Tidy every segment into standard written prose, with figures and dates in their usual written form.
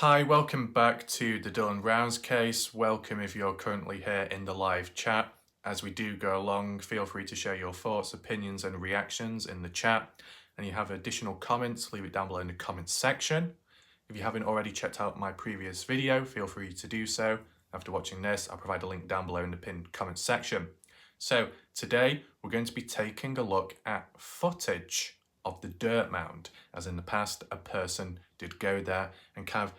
Hi, welcome back to the Dylan Rounds case. Welcome if you're currently here in the live chat. As we do go along, feel free to share your thoughts, opinions and reactions in the chat. And you have additional comments, leave it down below in the comments section. If you haven't already checked out my previous video, feel free to do so. After watching this, I'll provide a link down below in the pinned comments section. So today we're going to be taking a look at footage of the dirt mound, as in the past a person did go there and kind of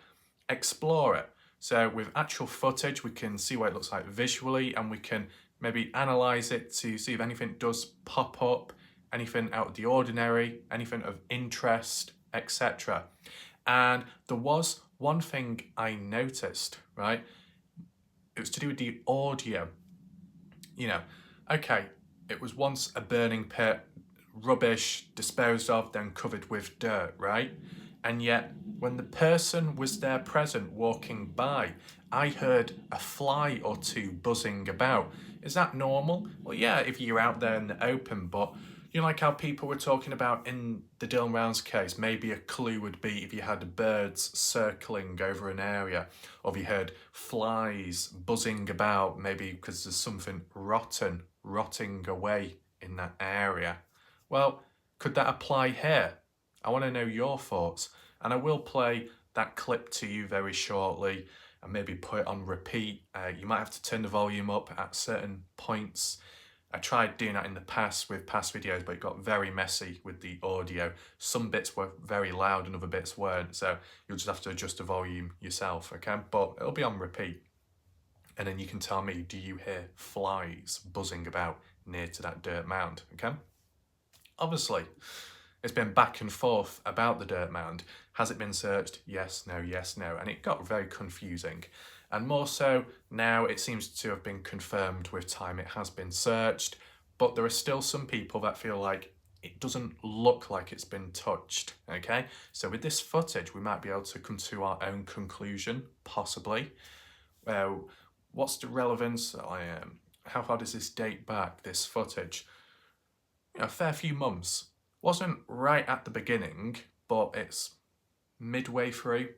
explore it. So with actual footage we can see what it looks like visually, and we can maybe analyze it to see if anything does pop up, anything out of the ordinary, anything of interest, etc. And there was one thing I noticed, right? It was to do with the audio. Okay, it was once a burning pit, rubbish disposed of, then covered with dirt, right? And yet, when the person was there present walking by, I heard a fly or two buzzing about. Is that normal? Well, yeah, if you're out there in the open, but like how people were talking about in the Dylan Rounds case, maybe a clue would be if you had birds circling over an area, or if you heard flies buzzing about, maybe because there's something rotting away in that area. Well, could that apply here? I want to know your thoughts, and I will play that clip to you very shortly and maybe put it on repeat. You might have to turn the volume up at certain points. I tried doing that in the past with past videos, but it got very messy with the audio. Some bits were very loud and other bits weren't, so you'll just have to adjust the volume yourself, okay? But it'll be on repeat. And then you can tell me, do you hear flies buzzing about near to that dirt mound, okay? Obviously, it's been back and forth about the dirt mound. Has it been searched? Yes, no, yes, no. And it got very confusing. And more so, now it seems to have been confirmed with time it has been searched. But there are still some people that feel like it doesn't look like it's been touched, okay? So with this footage, we might be able to come to our own conclusion, possibly. What's the relevance? How far does this date back, this footage? A fair few months. Wasn't right at the beginning, but it's midway through,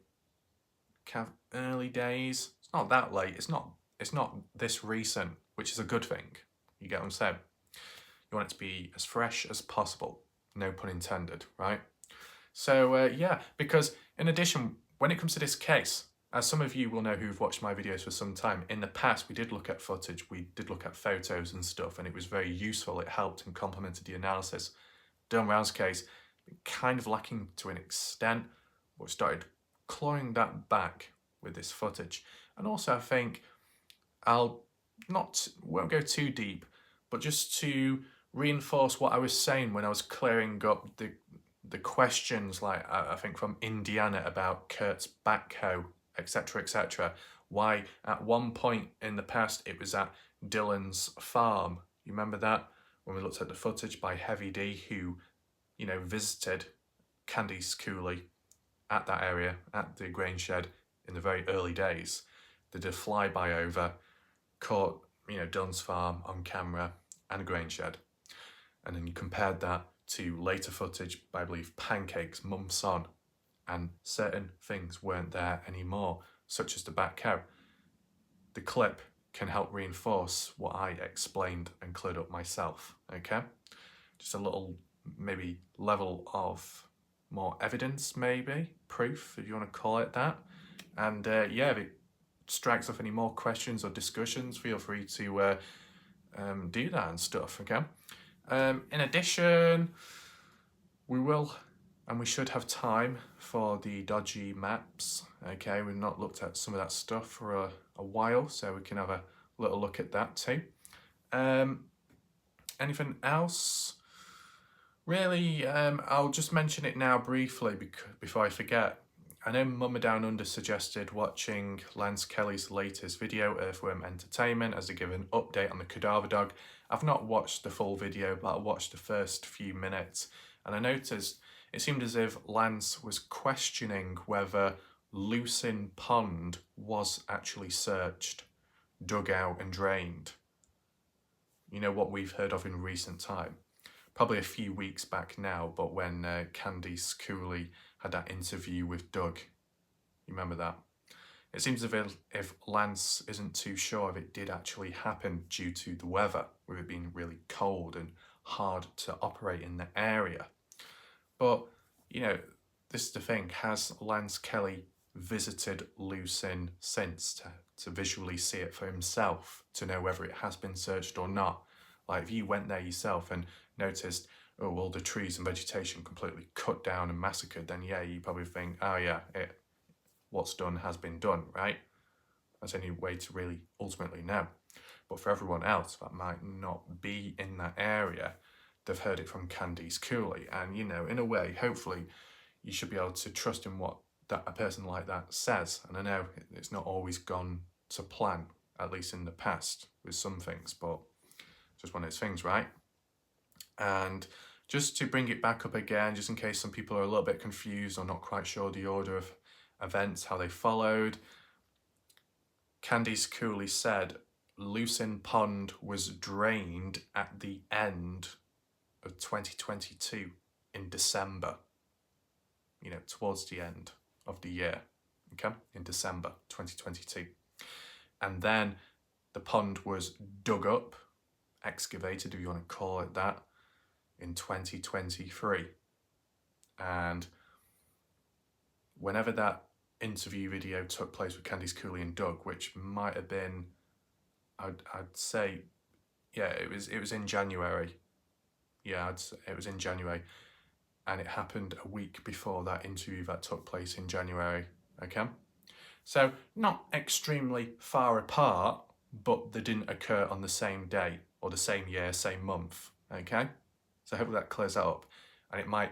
kind of early days. It's not that late. It's not this recent, which is a good thing. You get what I'm saying? You want it to be as fresh as possible. No pun intended, right? So yeah, because in addition, when it comes to this case, as some of you will know who've watched my videos for some time, in the past we did look at footage, we did look at photos and stuff, and it was very useful. It helped and complemented the analysis. Dylan Round's case, kind of lacking to an extent, but started clawing that back with this footage. And also I think won't go too deep, but just to reinforce what I was saying when I was clearing up the questions, like I think from Indiana about Kurt's backhoe, etc., etc. Why at one point in the past it was at Dylan's farm. You remember that? When we looked at the footage by Heavy D, who, visited Candice Cooley at that area, at the grain shed in the very early days. They did a flyby over, caught, Dylan's farm on camera and a grain shed. And then you compared that to later footage by, I believe, Pancakes months on, and certain things weren't there anymore, such as the backhoe. The clip can help reinforce what I explained and cleared up myself, okay? Just a little, maybe, level of more evidence, maybe, proof, if you want to call it that. And yeah, if it strikes off any more questions or discussions, feel free to do that and stuff, okay? In addition, we will and we should have time for the Dodgy maps, okay? We've not looked at some of that stuff for a while, so we can have a little look at that too. Anything else? Really, I'll just mention it now briefly before I forget. I know Mama Down Under suggested watching Lance Kelly's latest video, Earthworm Entertainment, as a given update on the cadaver dog. I've not watched the full video, but I watched the first few minutes, and I noticed it seemed as if Lance was questioning whether Lucin Pond was actually searched, dug out and drained. You know, what we've heard of in recent time. Probably a few weeks back now, but when Candice Cooley had that interview with Doug You remember that? It seems as if Lance isn't too sure if it did actually happen due to the weather, with it being really cold and hard to operate in the area. But, you know, this is the thing. Has Lance Kelly visited Lucin since to visually see it for himself, to know whether it has been searched or not? Like, if you went there yourself and noticed, oh, all the trees and vegetation completely cut down and massacred, then yeah, you probably think, oh yeah, what's done has been done, right? That's the only way to really ultimately know. But for everyone else that might not be in that area, they've heard it from Candice Cooley. And, you know, in a way, hopefully, you should be able to trust in what a person like that says. And I know it's not always gone to plan, at least in the past, with some things, but it's just one of those things, right? And just to bring it back up again, just in case some people are a little bit confused or not quite sure the order of events, how they followed, Candice Cooley said Lucin Pond was drained at the end of 2022 in December, you know, towards the end of the year, okay, in December 2022. And then the pond was dug up, excavated, if you want to call it that, in 2023. And whenever that interview video took place with Candice Cooley and Doug, which might have been, I'd say, yeah, it was in January. Yeah, it was in January, and it happened a week before that interview that took place in January. Okay, so not extremely far apart, but they didn't occur on the same day or the same year, same month. Okay, so hopefully that clears that up, and it might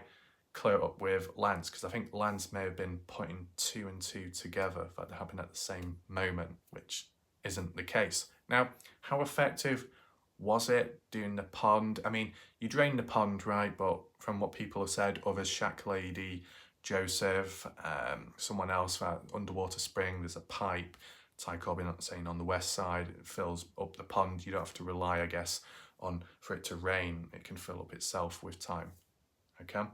clear up with Lance, because I think Lance may have been putting 2 and 2 together that happened at the same moment, which isn't the case. Now, how effective was it doing the pond? I mean, you drain the pond, right? But from what people have said, others, Shack Lady, Joseph, someone else, that underwater spring, there's a pipe, Ty Corbin saying on the west side, it fills up the pond. You don't have to rely, I guess, on for it to rain. It can fill up itself with time, okay?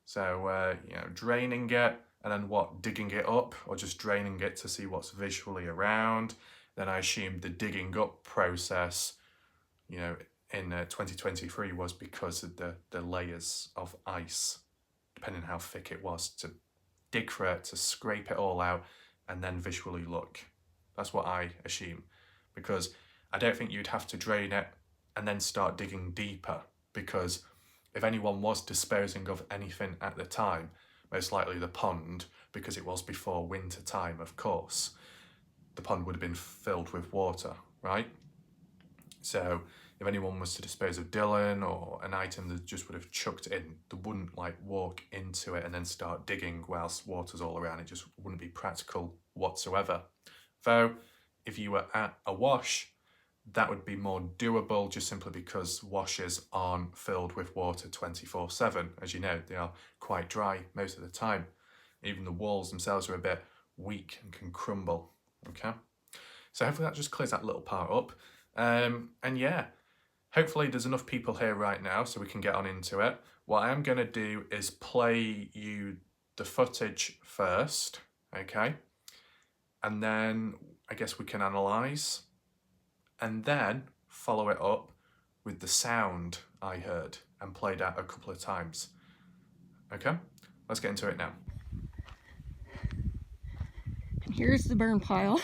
So, you know, draining it, and then what, digging it up, or just draining it to see what's visually around. Then I assumed the digging up process, you know, in 2023 was because of the layers of ice, depending on how thick it was, to dig for it, to scrape it all out, and then visually look. That's what I assume, because I don't think you'd have to drain it and then start digging deeper, because if anyone was disposing of anything at the time, most likely the pond, because it was before winter time, of course, the pond would have been filled with water, right? So if anyone was to dispose of Dylan or an item that just would have chucked in, they wouldn't like walk into it and then start digging whilst water's all around. It just wouldn't be practical whatsoever. Though, if you were at a wash, that would be more doable, just simply because washes aren't filled with water 24/7. As you know, they are quite dry most of the time. Even the walls themselves are a bit weak and can crumble, okay? So hopefully that just clears that little part up. And yeah, hopefully there's enough people here right now so we can get on into it. What I am going to do is play you the footage first, okay? And then I guess we can analyse, and then follow it up with the sound I heard and played out a couple of times. Okay, let's get into it now. Here's the burn pile.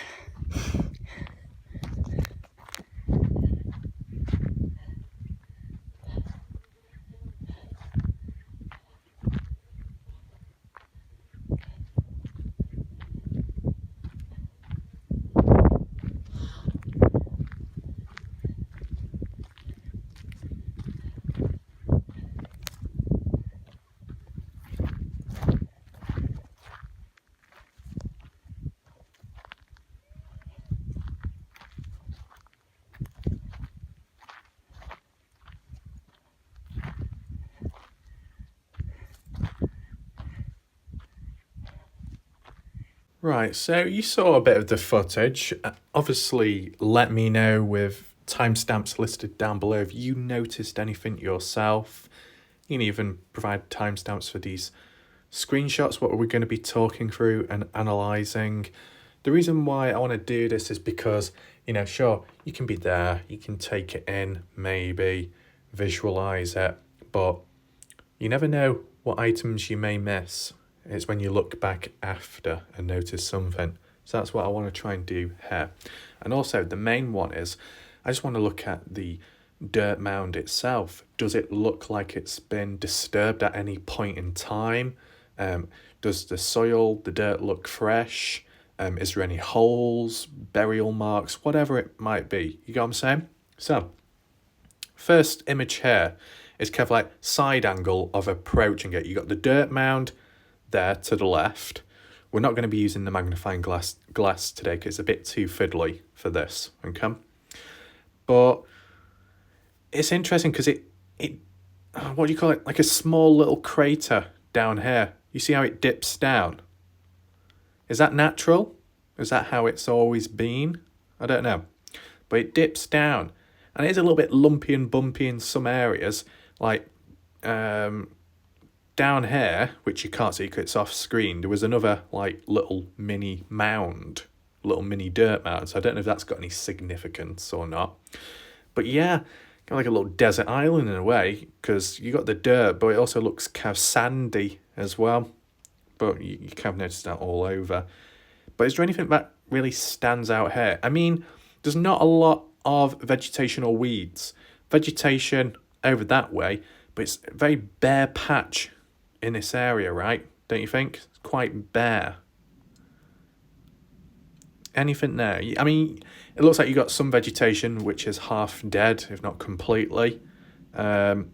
Right, so you saw a bit of the footage. Obviously, let me know with timestamps listed down below if you noticed anything yourself. You can even provide timestamps for these screenshots, what we're going to be talking through and analysing. The reason why I want to do this is because, sure, you can be there, you can take it in, maybe visualise it, but you never know what items you may miss. It's when you look back after and notice something. So that's what I want to try and do here. And also the main one is, I just want to look at the dirt mound itself. Does it look like it's been disturbed at any point in time? Does the soil, the dirt look fresh? Is there any holes, burial marks, whatever it might be? You get what I'm saying? So, first image here is kind of like side angle of approaching it. You got the dirt mound there to the left. We're not going to be using the magnifying glass today because it's a bit too fiddly for this, okay? But it's interesting because it what do you call it? Like a small little crater down here. You see how it dips down? Is that natural? Is that how it's always been? I don't know. But it dips down. And it is a little bit lumpy and bumpy in some areas. Like down here, which you can't see because it's off screen, there was another like little mini mound. Little mini dirt mound. So I don't know if that's got any significance or not. But yeah, kind of like a little desert island in a way. Because you got the dirt, but it also looks kind of sandy as well. But you kind of notice that all over. But is there anything that really stands out here? I mean, there's not a lot of vegetation or weeds. Vegetation over that way, but it's a very bare patch in this area, right? Don't you think? It's quite bare. Anything there? I mean, it looks like you got some vegetation which is half dead, if not completely. The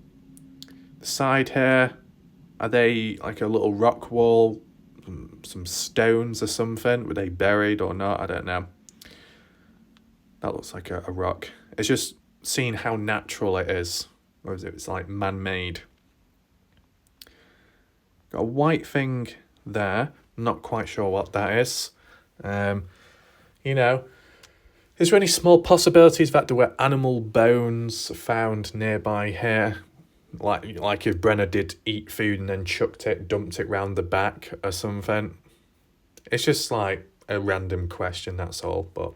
side here, are they like a little rock wall, some stones or something? Were they buried or not? I don't know. That looks like a rock. It's just seeing how natural it is. Or is it? It's like man-made. Got a white thing there. Not quite sure what that is. Is there any small possibilities that there were animal bones found nearby here? Like if Brenner did eat food and then dumped it round the back or something. It's just like a random question, that's all. But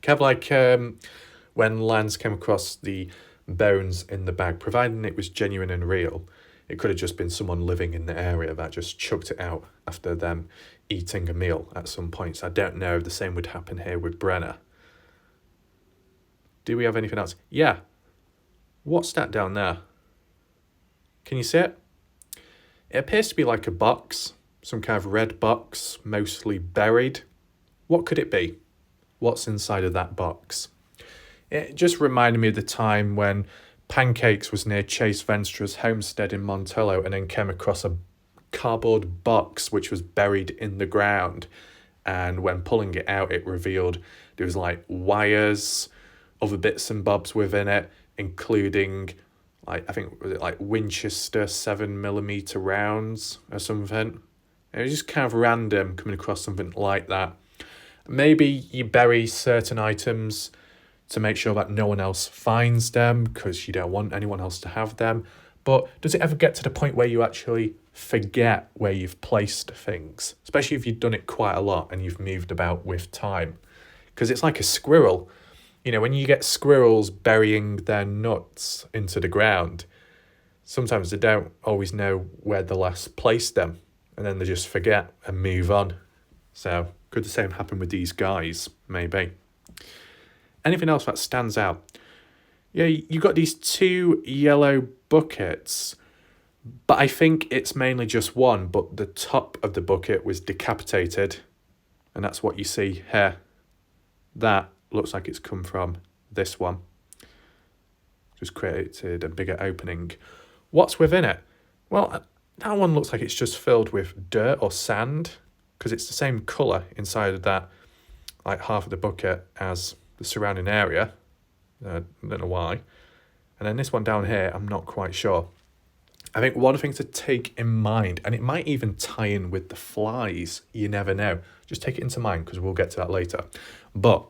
kind of like when Lance came across the bones in the bag, providing it was genuine and real, it could have just been someone living in the area that just chucked it out after them eating a meal at some point. So I don't know if the same would happen here with Brenner. Do we have anything else? Yeah. What's that down there? Can you see it? It appears to be like a box, some kind of red box, mostly buried. What could it be? What's inside of that box? It just reminded me of the time when Pancakes was near Chase Venstra's homestead in Montello and then came across a cardboard box which was buried in the ground. And when pulling it out, it revealed there was like wires, other bits and bobs within it, including I think was it like Winchester 7mm rounds or something. It was just kind of random coming across something like that. Maybe you bury certain items to make sure that no one else finds them because you don't want anyone else to have them. But does it ever get to the point where you actually forget where you've placed things? Especially if you've done it quite a lot and you've moved about with time. Because it's like a squirrel. When you get squirrels burying their nuts into the ground, sometimes they don't always know where they last placed them. And then they just forget and move on. So could the same happen with these guys? Maybe. Anything else that stands out? Yeah, you got these two yellow buckets, but I think it's mainly just one, but the top of the bucket was decapitated, and that's what you see here. That looks like it's come from this one. Just created a bigger opening. What's within it? Well, that one looks like it's just filled with dirt or sand, because it's the same colour inside of that, like half of the bucket as the surrounding area. I don't know why. And then this one down here, I'm not quite sure. I think one thing to take in mind, and it might even tie in with the flies, you never know. Just take it into mind because we'll get to that later. But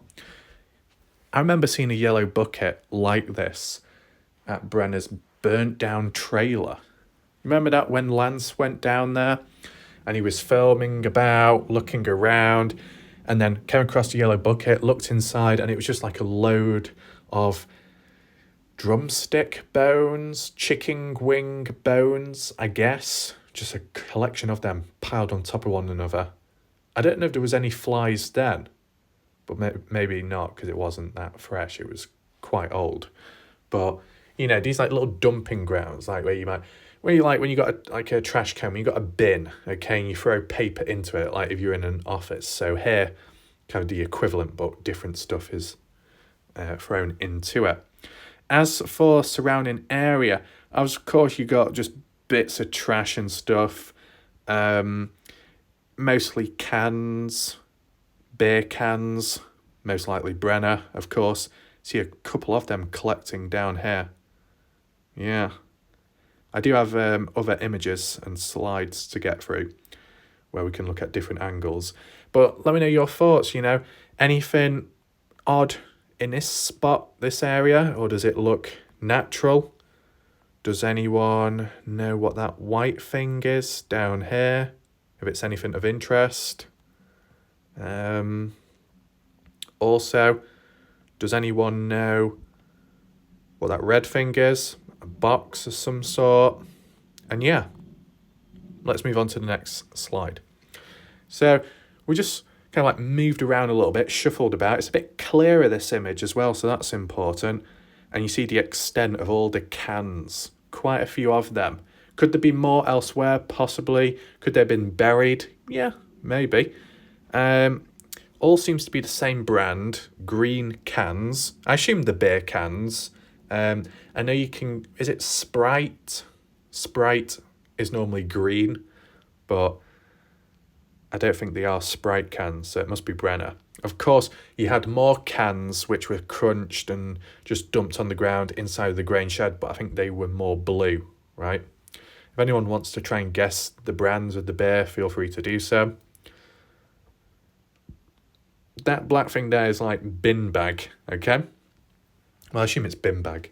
I remember seeing a yellow bucket like this at Brenner's burnt down trailer. Remember that when Lance went down there and he was filming about, looking around, and then came across the yellow bucket, looked inside, and it was just like a load of drumstick bones, chicken wing bones, I guess. Just a collection of them piled on top of one another. I don't know if there was any flies then, but maybe not, because it wasn't that fresh. It was quite old. But, you know, these like little dumping grounds, like where you like when you got a trash can, when you got a bin, okay, and you throw paper into it, like if you're in an office. So here, kind of the equivalent, but different stuff is thrown into it. As for surrounding area, of course you got just bits of trash and stuff, mostly cans, beer cans, most likely Brenner, of course. See a couple of them collecting down here. Yeah. I do have other images and slides to get through where we can look at different angles. But let me know your thoughts, you know. Anything odd in this spot, this area, or does it look natural? Does anyone know what that white thing is down here? If it's anything of interest? Also, does anyone know what that red thing is? A box of some sort? And yeah, let's move on to the next slide. So we just kind of like moved around a little bit, shuffled about. It's a bit clearer, this image as well, so that's important. And you see the extent of all the cans, quite a few of them. Could there be more elsewhere? Possibly. Could they have been buried? Yeah, maybe. All seems to be the same brand, green cans. I assume the beer cans. I know you can, is it Sprite? Sprite is normally green, but I don't think they are Sprite cans, so it must be Brenner. Of course, you had more cans which were crunched and just dumped on the ground inside of the grain shed, but I think they were more blue, right? If anyone wants to try and guess the brands of the beer, feel free to do so. That black thing there is like bin bag, okay? Well, I assume it's bin bag.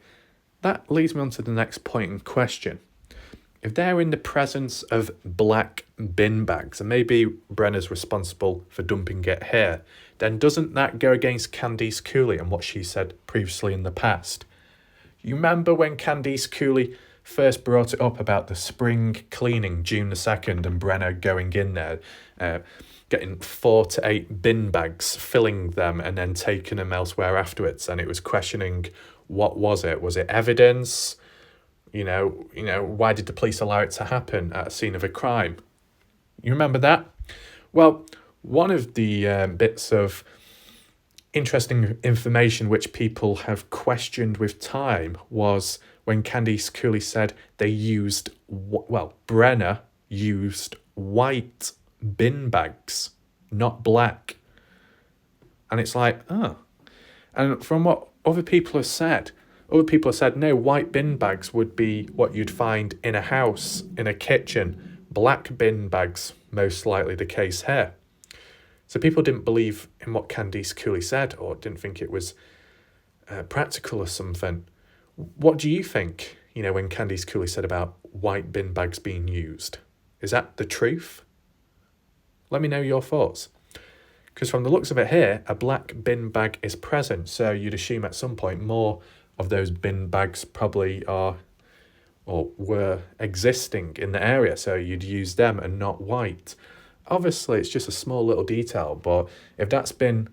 That leads me on to the next point in question. If they're in the presence of black bin bags, and maybe Brenner's responsible for dumping it here, then doesn't that go against Candice Cooley and what she said previously in the past? You remember when Candice Cooley first brought it up about the spring cleaning, June the 2nd, and Brenner going in there, getting 4 to 8 bin bags, filling them, and then taking them elsewhere afterwards, and it was questioning, what was it? Was it evidence? You know, why did the police allow it to happen at a scene of a crime? You remember that? Well, one of the bits of interesting information which people have questioned with time was when Candice Cooley said they used, Brenner used white bin bags, not black. And it's like, oh. And from what other people have said, no, white bin bags would be what you'd find in a house, in a kitchen. Black bin bags, most likely the case here. So people didn't believe in what Candice Cooley said, or didn't think it was practical or something. What do you think, when Candice Cooley said about white bin bags being used? Is that the truth? Let me know your thoughts. Because from the looks of it here, a black bin bag is present, so you'd assume at some point more of those bin bags probably are or were existing in the area, so you'd use them and not white. Obviously, it's just a small little detail, but if that's been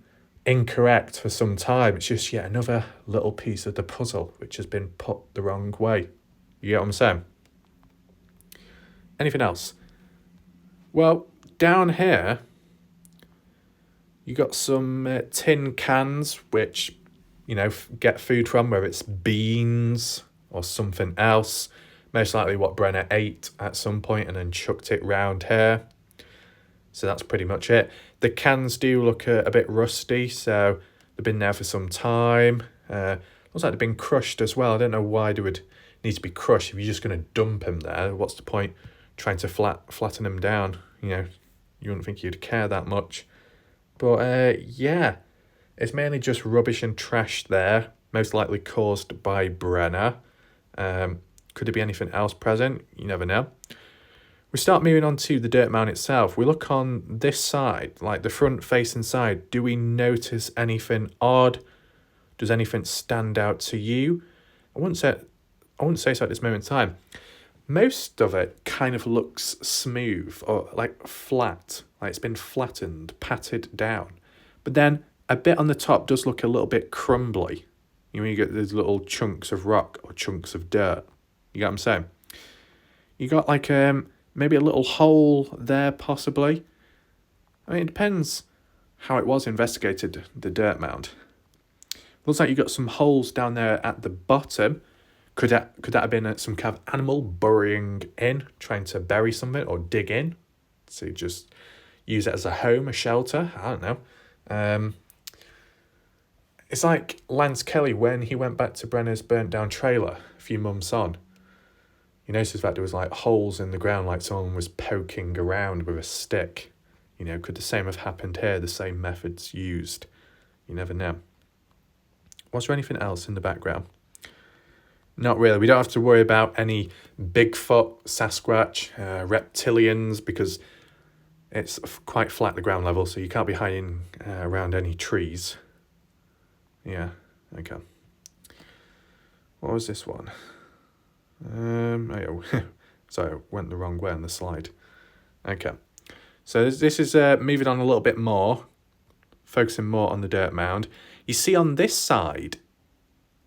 incorrect for some time, it's just yet another little piece of the puzzle which has been put the wrong way. You get what I'm saying? Anything else? Well, down here, you got some tin cans which, get food from, whether it's beans or something else. Most likely what Brenner ate at some point and then chucked it round here. So that's pretty much it. The cans do look a bit rusty, so they've been there for some time. Looks like they've been crushed as well. I don't know why they would need to be crushed if you're just going to dump them there. What's the point trying to flatten them down? You wouldn't think you'd care that much. But yeah, it's mainly just rubbish and trash there, most likely caused by Brenner. Could there be anything else present? You never know. We start moving on to the dirt mound itself. We look on this side, like the front facing side. Do we notice anything odd? Does anything stand out to you? I wouldn't say so at this moment in time. Most of it kind of looks smooth or like flat, like it's been flattened, patted down. But then a bit on the top does look a little bit crumbly. You know, you get these little chunks of rock or chunks of dirt. You get what I'm saying? You got like maybe a little hole there possibly. I mean, it depends how it was investigated, the dirt mound. Looks like you got some holes down there at the bottom. Could that have been some kind of animal burrowing in, trying to bury something or dig in? So just use it as a home, a shelter? I don't know. It's like Lance Kelly when he went back to Brenner's burnt down trailer a few months on. You noticed that there was like holes in the ground, like someone was poking around with a stick. You know, could the same have happened here? The same methods used? You never know. Was there anything else in the background? Not really. We don't have to worry about any Bigfoot, Sasquatch, reptilians, because it's quite flat, the ground level, so you can't be hiding around any trees. Yeah, okay. What was this one? Sorry, I went the wrong way on the slide. Okay. So this is moving on a little bit more, focusing more on the dirt mound. You see on this side,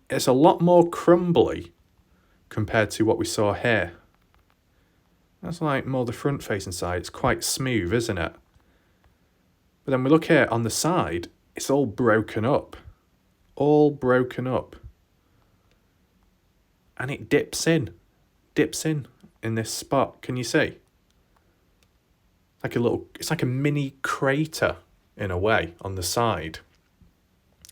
it's a lot more crumbly compared to what we saw here. That's like more the front facing side. It's quite smooth, isn't it? But then we look here on the side, it's all broken up. All broken up. And it dips in this spot. Can you see? It's like a mini crater in a way on the side.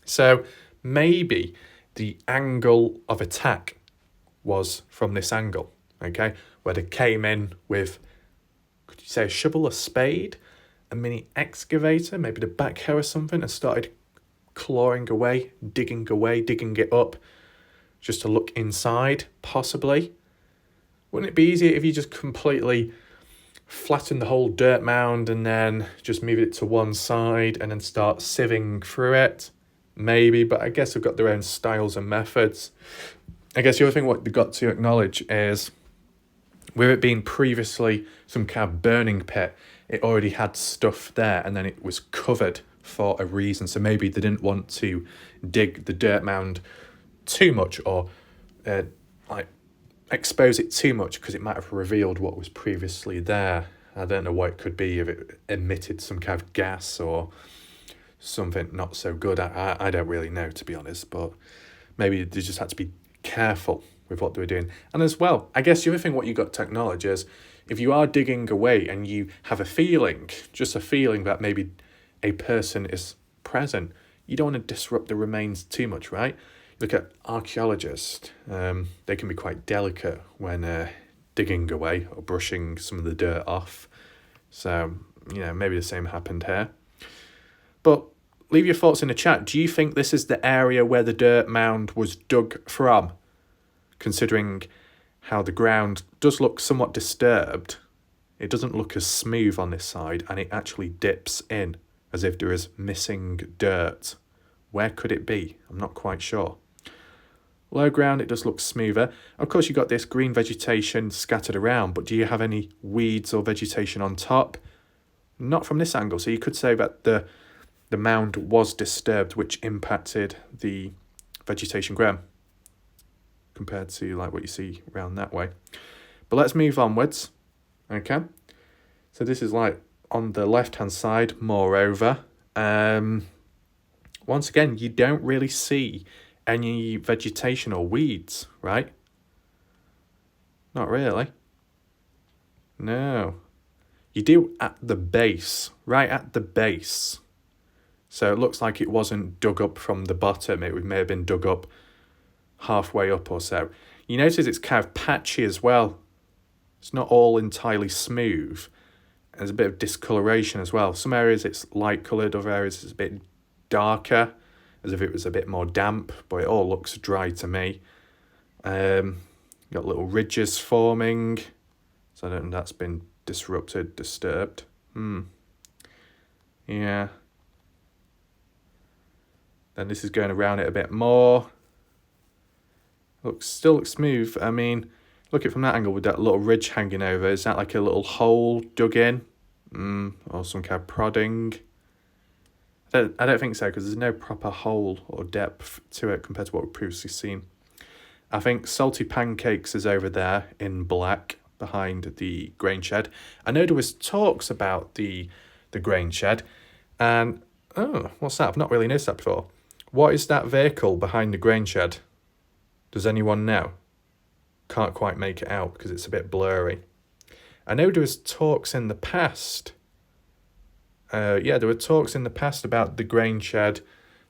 So maybe the angle of attack was from this angle, okay? Where they came in with, could you say a shovel, a spade, a mini excavator, maybe the backhoe or something, and started clawing away, digging it up, just to look inside, possibly. Wouldn't it be easier if you just completely flatten the whole dirt mound and then just move it to one side and then start sieving through it? Maybe, but I guess they've got their own styles and methods. I guess the other thing what they've got to acknowledge is, with it being previously some kind of burning pit, it already had stuff there and then it was covered for a reason. So maybe they didn't want to dig the dirt mound too much or expose it too much because it might have revealed what was previously there. I don't know what it could be, if it emitted some kind of gas or something not so good. I don't really know, to be honest, but maybe they just had to be careful with what they were doing. And as well, I guess the other thing what you got to acknowledge is, if you are digging away and you have a feeling, just a feeling that maybe a person is present, you don't want to disrupt the remains too much, right? Look at archaeologists. They can be quite delicate when digging away or brushing some of the dirt off. So, you know, maybe the same happened here. But leave your thoughts in the chat. Do you think this is the area where the dirt mound was dug from? Considering how the ground does look somewhat disturbed, it doesn't look as smooth on this side, and it actually dips in as if there is missing dirt. Where could it be? I'm not quite sure. Low ground, it does look smoother. Of course, you've got this green vegetation scattered around, but do you have any weeds or vegetation on top? Not from this angle. So you could say that the mound was disturbed, which impacted the vegetation ground compared to like what you see around that way. But let's move onwards. Okay. So this is like on the left-hand side, moreover. Once again, you don't really see any vegetation or weeds, right? Not really. No. You do at the base, right at the base. So it looks like it wasn't dug up from the bottom. It may have been dug up halfway up or so. You notice it's kind of patchy as well. It's not all entirely smooth. There's a bit of discoloration as well. Some areas it's light coloured, other areas it's a bit darker, as if it was a bit more damp, but it all looks dry to me. Got little ridges forming. So I don't know if that's been disrupted, disturbed. Yeah. Then this is going around it a bit more. Still looks smooth. I mean, look at it from that angle with that little ridge hanging over. Is that like a little hole dug in? Or some kind of prodding? I don't think so, because there's no proper hole or depth to it compared to what we've previously seen. I think Salty Pancakes is over there in black behind the grain shed. I know there was talks about the grain shed, and what's that? I've not really noticed that before. What is that vehicle behind the grain shed? Does anyone know? Can't quite make it out because it's a bit blurry. I know there was talks in the past. There were talks in the past about the grain shed,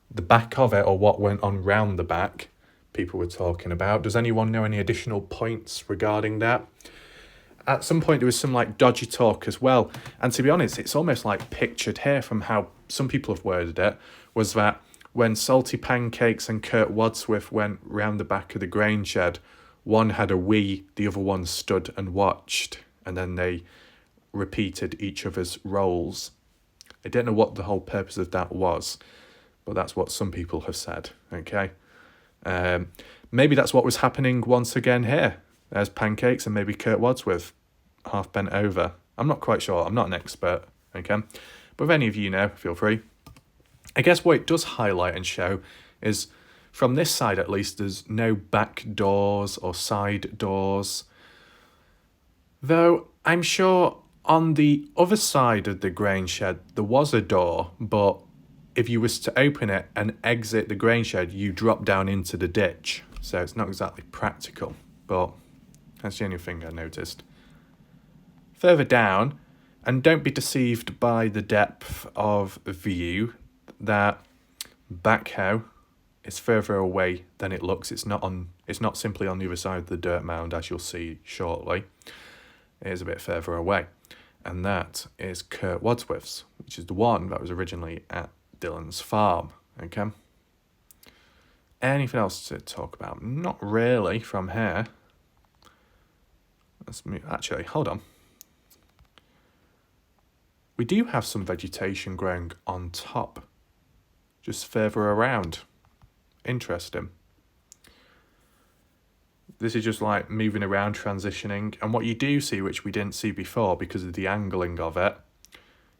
the back of it, or what went on round the back. People were talking about. Does anyone know any additional points regarding that? At some point there was some like dodgy talk as well, and to be honest, it's almost like pictured here from how some people have worded it, was that when Salty Pancakes and Kurt Wadsworth went round the back of the grain shed, one had a wee, the other one stood and watched, and then they repeated each other's roles. I don't know what the whole purpose of that was, but that's what some people have said, okay? Maybe that's what was happening once again here. There's Pancakes and maybe Kurt Wadsworth, half bent over. I'm not quite sure. I'm not an expert, okay? But if any of you know, feel free. I guess what it does highlight and show is, from this side at least, there's no back doors or side doors. Though I'm sure on the other side of the grain shed there was a door, but if you was to open it and exit the grain shed, you drop down into the ditch. So it's not exactly practical, but that's the only thing I noticed. Further down, and don't be deceived by the depth of view, that Backhoe is further away than it looks. It's not simply on the other side of the dirt mound, as you'll see shortly. It is a bit further away. And that is Kurt Wadsworth's, which is the one that was originally at Dylan's farm. Okay. Anything else to talk about? Not really from here. Let's move. Actually, hold on. We do have some vegetation growing on top, just further around. Interesting. This is just like moving around, transitioning. And what you do see, which we didn't see before because of the angling of it,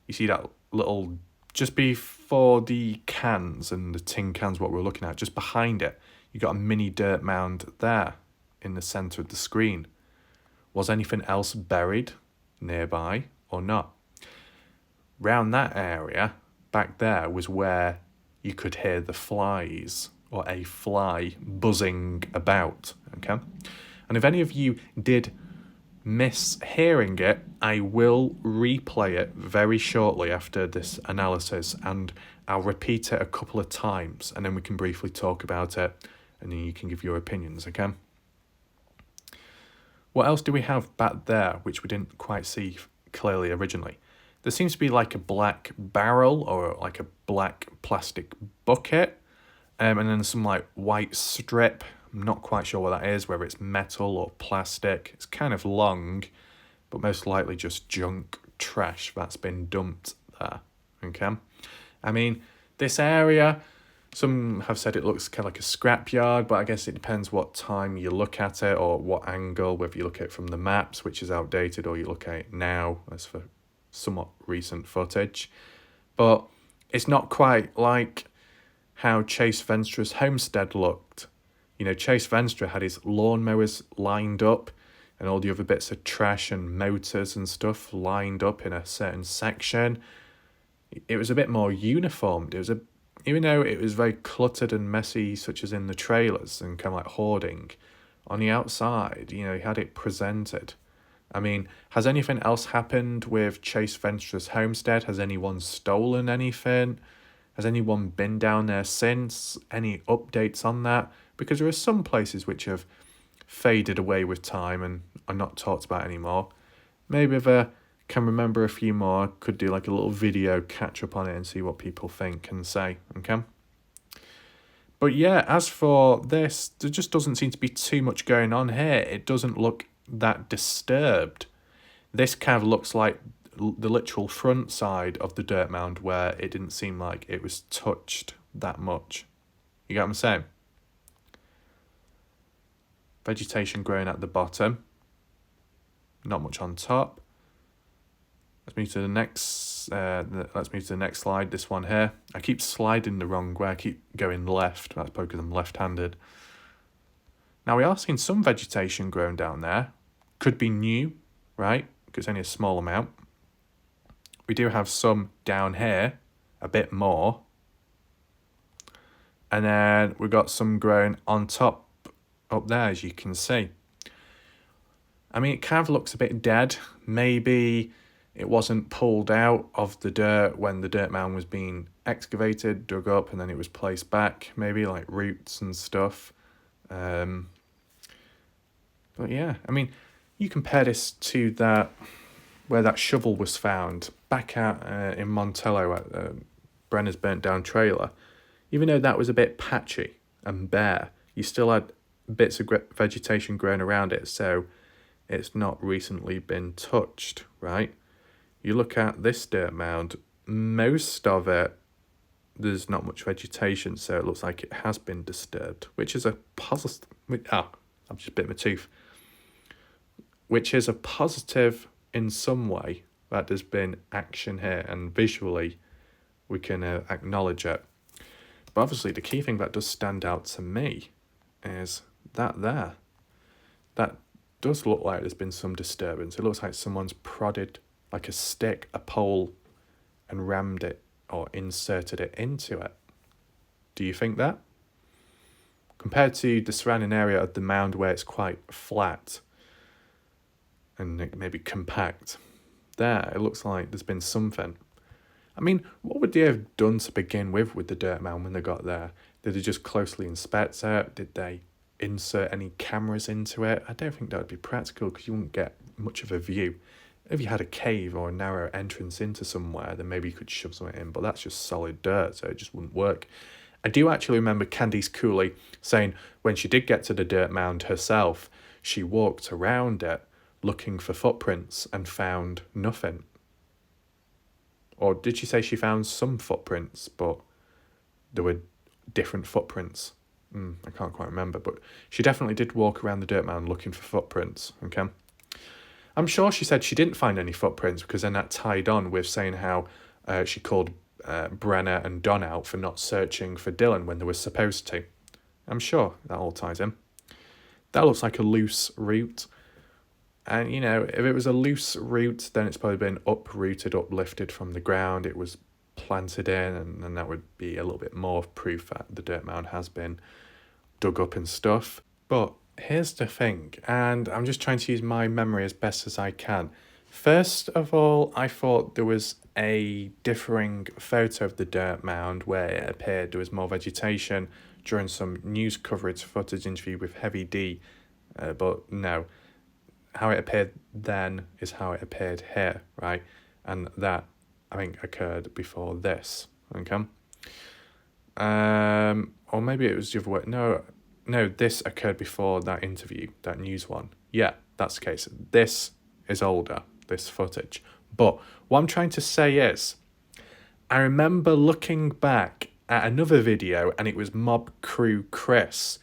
you see that little, just before the cans and the tin cans, what we're looking at, just behind it, you got a mini dirt mound there in the centre of the screen. Was anything else buried nearby or not? Round that area, back there, was where you could hear the flies, or a fly buzzing about, okay? And if any of you did miss hearing it, I will replay it very shortly after this analysis, and I'll repeat it a couple of times, and then we can briefly talk about it, and then you can give your opinions, okay? What else do we have back there, which we didn't quite see clearly originally? There seems to be like a black barrel, or like a black plastic bucket, and then some like white strip. I'm not quite sure what that is, whether it's metal or plastic. It's kind of long, but most likely just junk trash that's been dumped there, okay? I mean, this area, some have said it looks kind of like a scrapyard, but I guess it depends what time you look at it or what angle, whether you look at it from the maps, which is outdated, or you look at it now as for somewhat recent footage. But it's not quite like how Chase Venstra's homestead looked. You know, Chase Venstra had his lawnmowers lined up and all the other bits of trash and motors and stuff lined up in a certain section. It was a bit more uniformed. Even though it was very cluttered and messy, such as in the trailers and kind of like hoarding, on the outside, you know, he had it presented. I mean, has anything else happened with Chase Venstra's homestead? Has anyone stolen anything? Has anyone been down there since? Any updates on that? Because there are some places which have faded away with time and are not talked about anymore. Maybe if I can remember a few more, I could do like a little video catch up on it and see what people think and say, okay? But yeah, as for this, there just doesn't seem to be too much going on here. It doesn't look that disturbed. This kind of looks like the literal front side of the dirt mound where it didn't seem like it was touched that much. You get what I'm saying? Vegetation growing at the bottom. Not much on top. Let's move to the next. Let's move to the next slide. This one here. I keep sliding the wrong way. I keep going left. That's probably because I'm left-handed. Now we are seeing some vegetation growing down there. Could be new, right? Because it's only a small amount. We do have some down here, a bit more. And then we've got some growing on top up there, as you can see. I mean, it kind of looks a bit dead. Maybe it wasn't pulled out of the dirt when the dirt mound was being excavated, dug up, and then it was placed back. Maybe like roots and stuff. But yeah, I mean, you compare this to that where that shovel was found back out in Montello at Brenner's burnt down trailer. Even though that was a bit patchy and bare, you still had bits of vegetation growing around it, so it's not recently been touched, right? You look at this dirt mound, most of it, there's not much vegetation, so it looks like it has been disturbed, which is a positive. I've just bit my tooth. Which is a positive in some way that there's been action here, and visually we can acknowledge it. But obviously the key thing that does stand out to me is that there. That does look like there's been some disturbance. It looks like someone's prodded like a stick, a pole, and rammed it or inserted it into it. Do you think that? Compared to the surrounding area of the mound where it's quite flat and maybe compact, there it looks like there's been something. I mean, what would they have done to begin with the dirt mound when they got there? Did they just closely inspect it? Did they insert any cameras into it? I don't think that would be practical because you wouldn't get much of a view. If you had a cave or a narrow entrance into somewhere, then maybe you could shove something in, but that's just solid dirt, so it just wouldn't work. I do actually remember Candice Cooley saying when she did get to the dirt mound herself, she walked around it looking for footprints and found nothing. Or did she say she found some footprints, but there were different footprints? I can't quite remember, but she definitely did walk around the dirt mound looking for footprints, okay? I'm sure she said she didn't find any footprints because then that tied on with saying how she called Brenner and Don out for not searching for Dylan when they were supposed to. I'm sure that all ties in. That looks like a loose root. And, you know, if it was a loose root, then it's probably been uprooted, uplifted from the ground. It was planted in, and that would be a little bit more proof that the dirt mound has been dug up and stuff. But here's the thing, and I'm just trying to use my memory as best as I can. First of all, I thought there was a differing photo of the dirt mound where it appeared there was more vegetation during some news coverage footage interview with Heavy D, but no. How it appeared then is how it appeared here, right? And that, I think, occurred before this, okay? Or maybe it was the other way. No, this occurred before that interview, that news one. Yeah, that's the case. This is older, this footage. But what I'm trying to say is, I remember looking back at another video and it was Mob Crew Chris.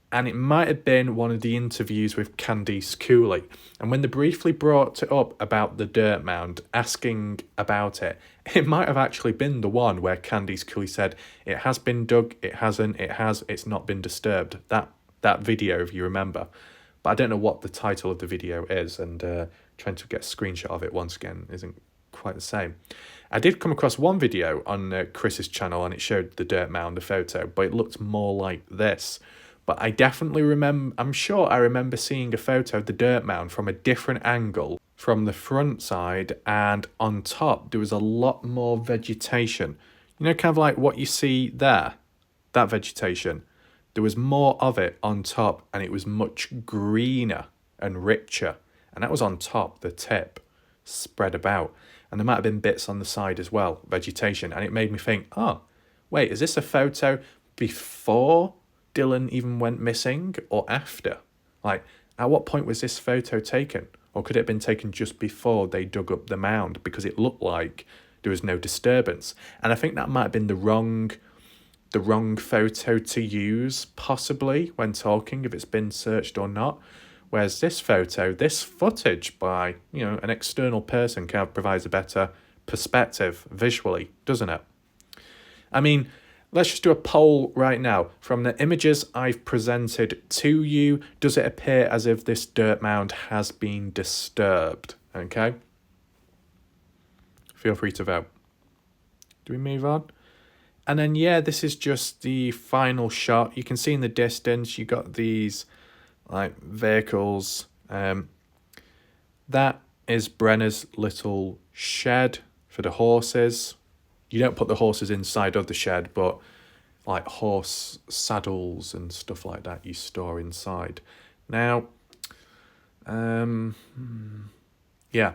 And it might have been one of the interviews with Candice Cooley. And when they briefly brought it up about the dirt mound, asking about it, it might have actually been the one where Candice Cooley said, it has been dug, it hasn't, it has, it's not been disturbed. That video, if you remember. But I don't know what the title of the video is, and trying to get a screenshot of it once again isn't quite the same. I did come across one video on Chris's channel, and it showed the dirt mound, the photo, but it looked more like this. But I definitely remember, I'm sure I remember seeing a photo of the dirt mound from a different angle from the front side, and on top there was a lot more vegetation. You know, kind of like what you see there, that vegetation. There was more of it on top, and it was much greener and richer. And that was on top, the tip, spread about. And there might have been bits on the side as well, vegetation. And it made me think, oh, wait, is this a photo before Dylan even went missing or after? Like, at what point was this photo taken? Or could it have been taken just before they dug up the mound, because it looked like there was no disturbance? And I think that might have been the wrong photo to use, possibly, when talking, if it's been searched or not. Whereas this photo, this footage by, an external person kind of provides a better perspective visually, doesn't it? I mean, let's just do a poll right now. From the images I've presented to you, does it appear as if this dirt mound has been disturbed? Okay? Feel free to vote. Do we move on? And then, yeah, this is just the final shot. You can see in the distance, you got these, like, vehicles. That is Brenner's little shed for the horses. You don't put the horses inside of the shed, but like horse saddles and stuff like that you store inside. Now, yeah,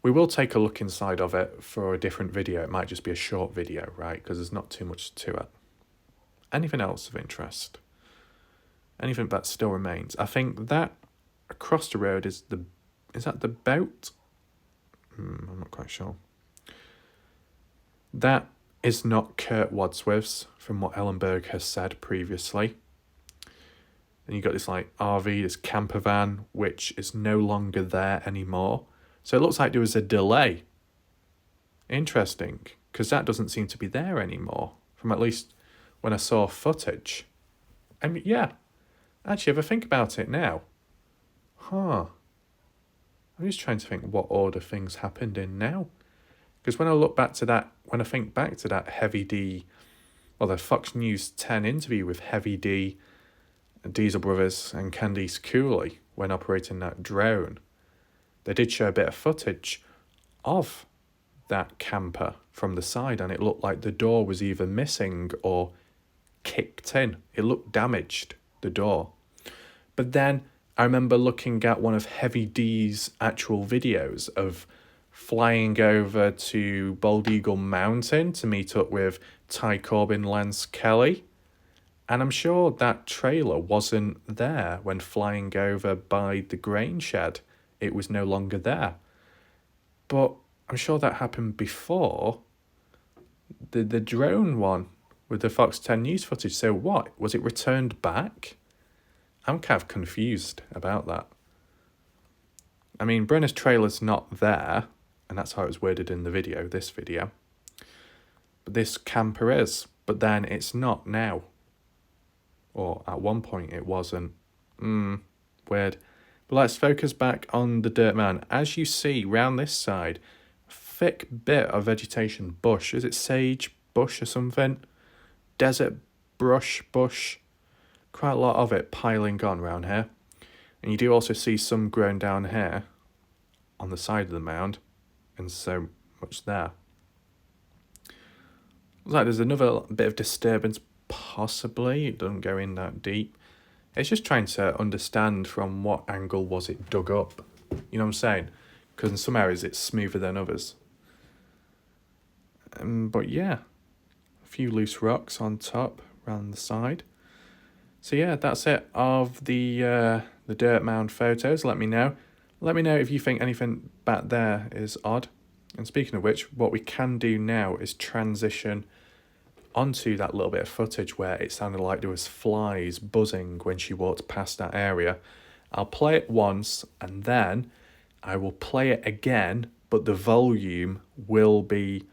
we will take a look inside of it for a different video. It might just be a short video, right? Because there's not too much to it. Anything else of interest? Anything that still remains? I think that across the road is that the boat? I'm not quite sure. That is not Kurt Wadsworth's, from what Ellenberg has said previously. And you got this like RV, this camper van, which is no longer there anymore. So it looks like there was a delay. Interesting, because that doesn't seem to be there anymore, from at least when I saw footage. I mean, yeah, actually, if I think about it now, I'm just trying to think what order things happened in now. Because when I look back to that, when I think back to that Heavy D, well, the Fox News 10 interview with Heavy D, Diesel Brothers and Candice Cooley when operating that drone, they did show a bit of footage of that camper from the side, and it looked like the door was either missing or kicked in. It looked damaged, the door. But then I remember looking at one of Heavy D's actual videos of flying over to Bald Eagle Mountain to meet up with Ty Corbin, Lance Kelly. And I'm sure that trailer wasn't there when flying over by the grain shed. It was no longer there. But I'm sure that happened before the drone one with the Fox 10 News footage. So what? Was it returned back? I'm kind of confused about that. I mean, Brenner's trailer's not there, and that's how it was worded in the video, this video. But this camper is, but then it's not now. Or at one point it wasn't. Weird. But let's focus back on the dirt man. As you see round this side, thick bit of vegetation, bush. Is it sage bush or something? Desert brush bush. Quite a lot of it piling on around here. And you do also see some grown down here on the side of the mound. And so much there. Looks like there's another bit of disturbance, possibly. It doesn't go in that deep. It's just trying to understand from what angle was it dug up. You know what I'm saying? Because in some areas it's smoother than others. But yeah, a few loose rocks on top, around the side. So yeah, that's it of the dirt mound photos. Let me know. Let me know if you think anything back there is odd. And speaking of which, what we can do now is transition onto that little bit of footage where it sounded like there was flies buzzing when she walked past that area. I'll play it once and then I will play it again, but the volume will be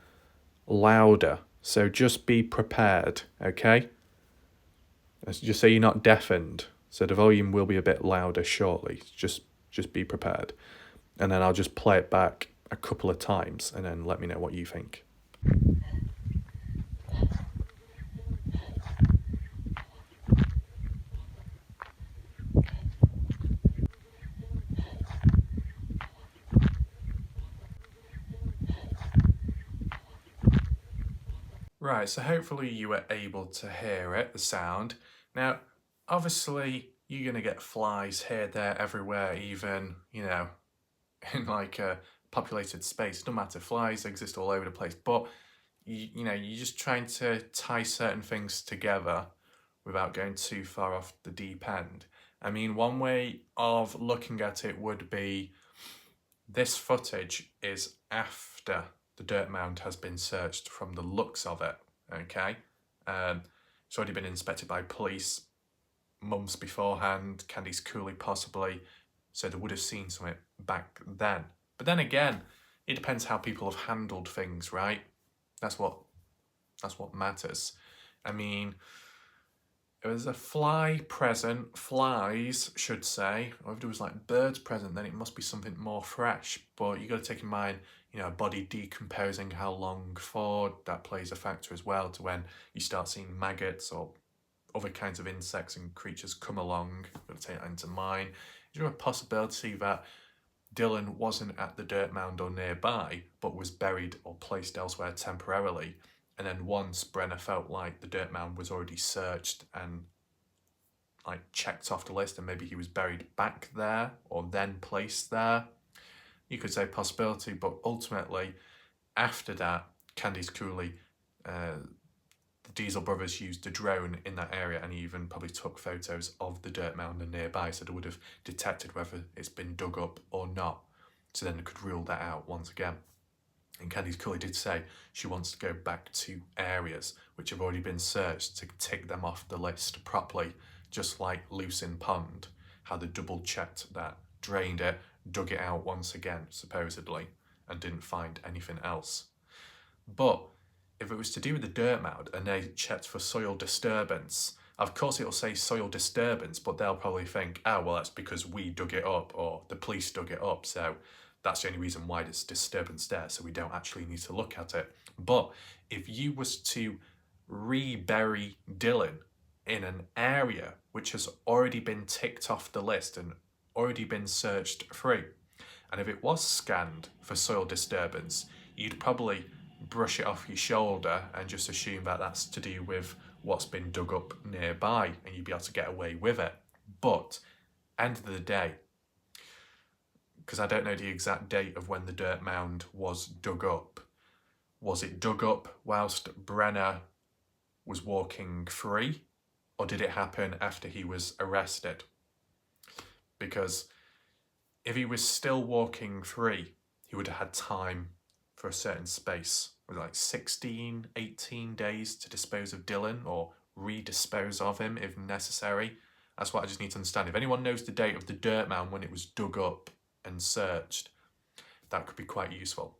louder. So just be prepared, okay? Just so you're not deafened. So the volume will be a bit louder shortly. Just be prepared. And then I'll just play it back a couple of times and then let me know what you think. Right, so hopefully you were able to hear it, the sound. Now, obviously, you're going to get flies here, there, everywhere, even, in like a populated space. It doesn't matter, flies exist all over the place. But, you're just trying to tie certain things together without going too far off the deep end. I mean, one way of looking at it would be this footage is after the dirt mound has been searched from the looks of it, okay? It's already been inspected by police months beforehand, Candice Cooley possibly, so they would have seen something back then. But then again, it depends how people have handled things, right? That's what matters. I mean, if there's a fly present, flies should say, or if there was like birds present, then it must be something more fresh. But you got to take in mind, you know, a body decomposing, how long for, that plays a factor as well to when you start seeing maggots or other kinds of insects and creatures come along. You've got to take that into mind. Is there a possibility that Dylan wasn't at the dirt mound or nearby, but was buried or placed elsewhere temporarily? And then once Brenner felt like the dirt mound was already searched and like checked off the list, and maybe he was buried back there or then placed there, you could say possibility. But ultimately, after that, Candice Cooley, the Diesel brothers used a drone in that area and even probably took photos of the dirt mound and nearby, so they would have detected whether it's been dug up or not. So then they could rule that out once again. And Candice Cooley did say she wants to go back to areas which have already been searched to tick them off the list properly, just like Lucin Pond, how they double checked that, drained it, dug it out once again, supposedly, and didn't find anything else. But if it was to do with the dirt mound and they checked for soil disturbance, of course it'll say soil disturbance, but they'll probably think, oh, well, that's because we dug it up or the police dug it up, so that's the only reason why there's disturbance there, so we don't actually need to look at it. But if you was to rebury Dylan in an area which has already been ticked off the list and already been searched free, and if it was scanned for soil disturbance, you'd probably brush it off your shoulder and just assume that that's to do with what's been dug up nearby, and you'd be able to get away with it. But end of the day, because I don't know the exact date of when the dirt mound was dug up, was it dug up whilst Brenner was walking free, or did it happen after he was arrested? Because if he was still walking free, he would have had time for a certain space, was it like 16, 18 days to dispose of Dylan or redispose of him if necessary. That's what I just need to understand. If anyone knows the date of the dirt mound when it was dug up and searched, that could be quite useful.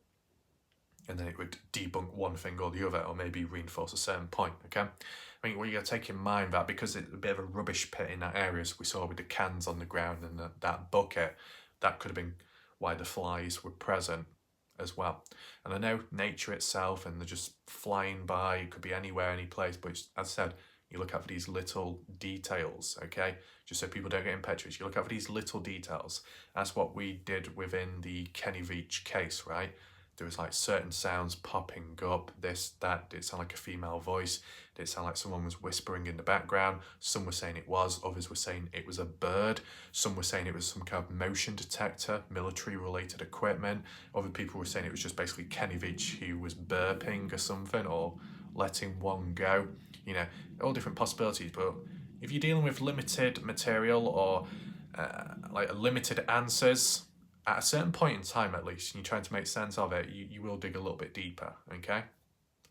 And then it would debunk one thing or the other, or maybe reinforce a certain point, okay? I mean, what you got to take in mind that because it's a bit of a rubbish pit in that area, as we saw with the cans on the ground and that bucket, that could have been why the flies were present as well. And I know nature itself, and they're just flying by, it could be anywhere, any place, but as I said, you look out for these little details, okay? Just so people don't get impetuous, you look out for these little details. That's what we did within the Kenny Veach case, right? There was like certain sounds popping up, this, that, did it sound like a female voice? Did it sound like someone was whispering in the background? Some were saying it was, others were saying it was a bird. Some were saying it was some kind of motion detector, military related equipment. Other people were saying it was just basically Kenny Veach who was burping or something, or letting one go. You know, all different possibilities, but if you're dealing with limited material or like limited answers, at a certain point in time at least, and you're trying to make sense of it, you will dig a little bit deeper, okay?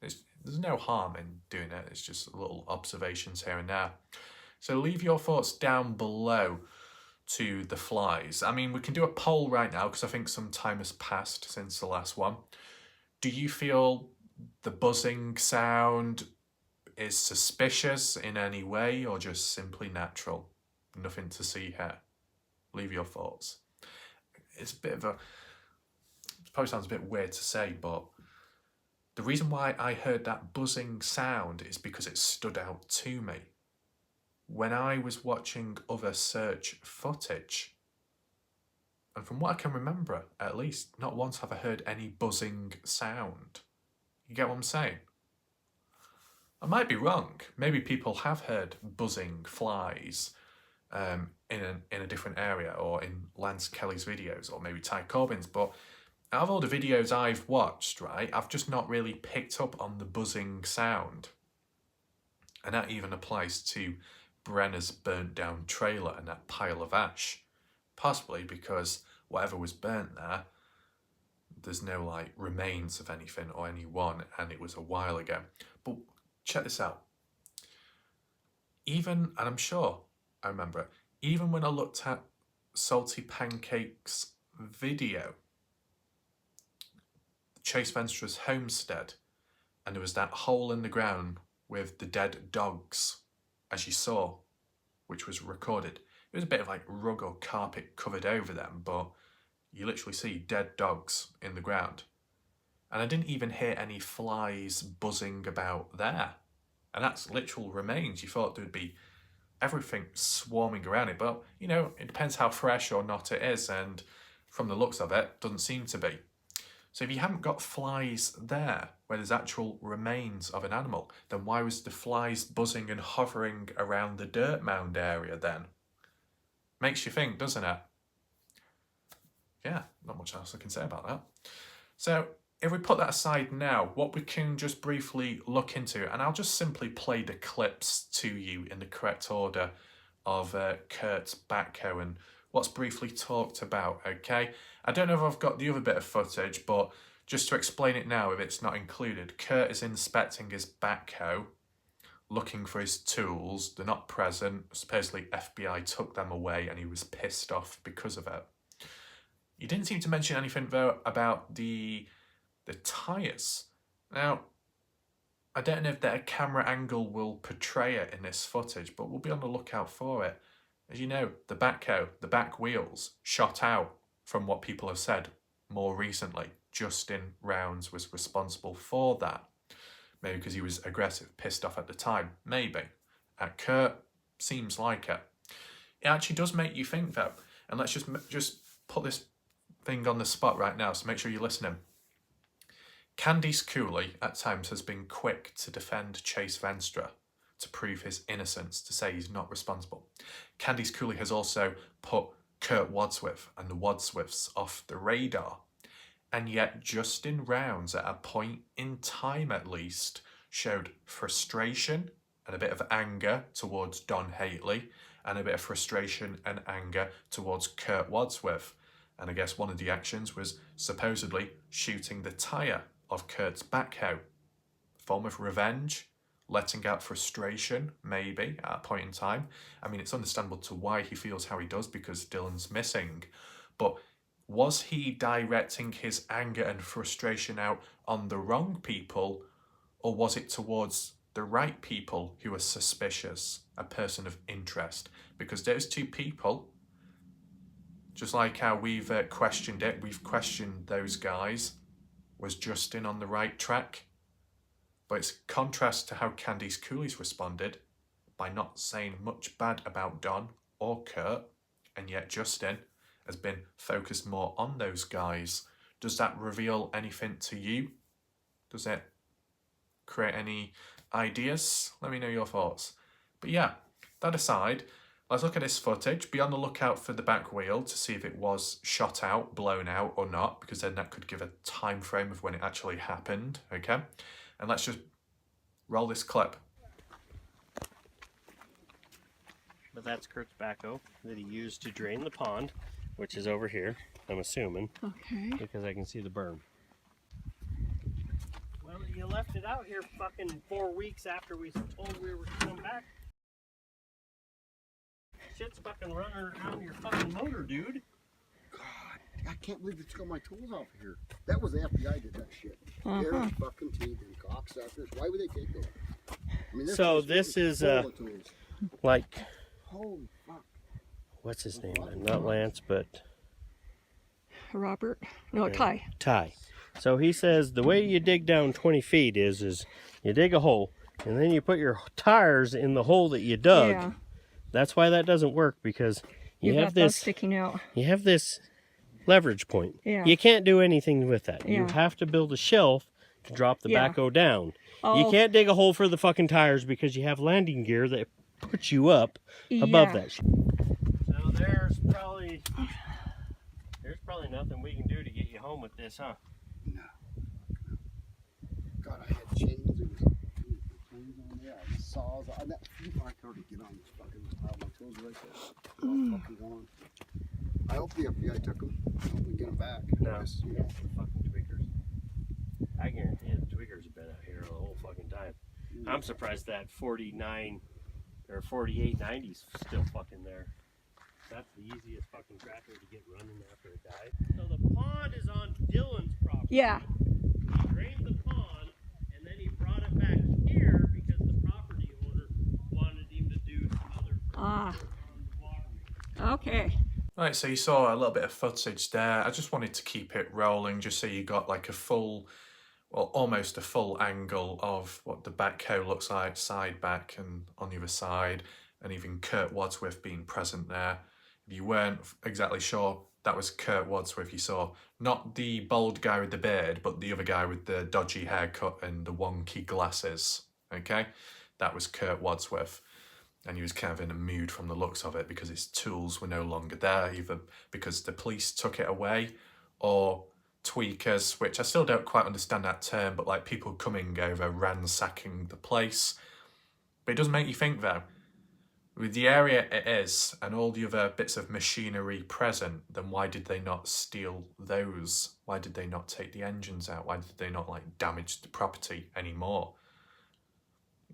There's no harm in doing it, it's just little observations here and there. So leave your thoughts down below to the flies. I mean, we can do a poll right now because I think some time has passed since the last one. Do you feel the buzzing sound is suspicious in any way or just simply natural? Nothing to see here. Leave your thoughts. It's a bit of a, it probably sounds a bit weird to say, but the reason why I heard that buzzing sound is because it stood out to me. When I was watching other search footage, and from what I can remember, at least, not once have I heard any buzzing sound. You get what I'm saying? I might be wrong. Maybe people have heard buzzing flies in a different area, or in Lance Kelly's videos, or maybe Ty Corbyn's, but out of all the videos I've watched, right, I've just not really picked up on the buzzing sound. And that even applies to Brenner's burnt down trailer and that pile of ash. Possibly because whatever was burnt there, there's no like remains of anything or anyone, and it was a while ago. But check this out. Even, and I'm sure I remember it, even when I looked at Salty Pancake's video, Chase Venstra's homestead, and there was that hole in the ground with the dead dogs, as you saw, which was recorded. It was a bit of like rug or carpet covered over them, but you literally see dead dogs in the ground. And I didn't even hear any flies buzzing about there. And that's literal remains. You thought there'd be everything swarming around it, but you know, it depends how fresh or not it is, and from the looks of it, doesn't seem to be. So if you haven't got flies there, where there's actual remains of an animal, then why was the flies buzzing and hovering around the dirt mound area then? Makes you think, doesn't it? Yeah, not much else I can say about that. So if we put that aside now, what we can just briefly look into, and I'll just simply play the clips to you in the correct order of Kurt's backhoe and what's briefly talked about, okay? I don't know if I've got the other bit of footage, but just to explain it now, if it's not included, Kurt is inspecting his backhoe, looking for his tools. They're not present. Supposedly FBI took them away and he was pissed off because of it. You didn't seem to mention anything though about the tyres. Now, I don't know if that camera angle will portray it in this footage, but we'll be on the lookout for it. As you know, the backhoe, the back wheels, shot out from what people have said more recently. Justin Rounds was responsible for that. Maybe because he was aggressive, pissed off at the time. Maybe. At Kurt, seems like it. It actually does make you think though. And let's just put this thing on the spot right now, so make sure you're listening. Candice Cooley at times has been quick to defend Chase Venstra, to prove his innocence, to say he's not responsible. Candice Cooley has also put Kurt Wadsworth and the Wadsworths off the radar. And yet Justin Rounds, at a point in time at least, showed frustration and a bit of anger towards Don Hately, and a bit of frustration and anger towards Kurt Wadsworth. And I guess one of the actions was supposedly shooting the tyre of Kurt's backhoe. Form of revenge, letting out frustration, maybe, at a point in time. I mean, it's understandable to why he feels how he does, because Dylan's missing. But was he directing his anger and frustration out on the wrong people, or was it towards the right people who were suspicious, a person of interest? Because those two people, just like how we've questioned it, we've questioned those guys. Was Justin on the right track? But it's contrast to how Candice Cooley's responded by not saying much bad about Don or Kurt, and yet Justin has been focused more on those guys. Does that reveal anything to you? Does it create any ideas? Let me know your thoughts. But yeah, that aside, let's look at this footage. Be on the lookout for the back wheel to see if it was shot out, blown out or not, because then that could give a time frame of when it actually happened, okay? And let's just roll this clip. But that's Kurt's backhoe that he used to drain the pond, which is over here, I'm assuming. Okay. Because I can see the berm. Well, you left it out here fucking 4 weeks after we told we were coming back. Shit's fucking running around your fucking motor, dude. God, I can't believe they took all my tools off of here. That was the FBI did that shit. They're fucking teeth and cocksuckers. Why would they take those? I mean, So this is like, holy fuck. what's his name? Not Lance, but Robert. No, Ty. Ty. So he says the way you dig down 20 feet is you dig a hole and then you put your tires in the hole that you dug. Yeah. That's why that doesn't work, because you have got those this sticking out. You have this leverage point. Yeah. You can't do anything with that. You Yeah. have to build a shelf to drop the Yeah. backhoe down. Oh. You can't dig a hole for the fucking tires because you have landing gear that puts you up above that shit. So there's probably nothing we can do to get you home with this, huh? No. God, I had chains. There was chains on there. I saws. And that, I can already get on this fucking pile. My tools are right there. All fucking gone. I hope the FBI took them. I hope we get them back. No. Just, Yeah, the fucking tweakers. I guarantee you the tweakers have been out here the whole fucking time. I'm surprised that 49 or 4890's still fucking there. That's the easiest fucking tractor to get running after a guy. So the pond is on Dylan's property. Yeah. He drained the pond and then he brought it back here because the property owner wanted him to do some other on the water. Okay. Right, so you saw a little bit of footage there. I just wanted to keep it rolling just so you got like a full, well, almost a full angle of what the backhoe looks like, side back and on the other side, and even Kurt Wadsworth being present there. If you weren't exactly sure, that was Kurt Wadsworth you saw. Not the bald guy with the beard, but the other guy with the dodgy haircut and the wonky glasses, okay? That was Kurt Wadsworth. And he was kind of in a mood from the looks of it because his tools were no longer there, either because the police took it away or tweakers, which I still don't quite understand that term, but like people coming over, ransacking the place. But it does make you think though, with the area it is and all the other bits of machinery present, then why did they not steal those? Why did they not take the engines out? Why did they not like damage the property anymore?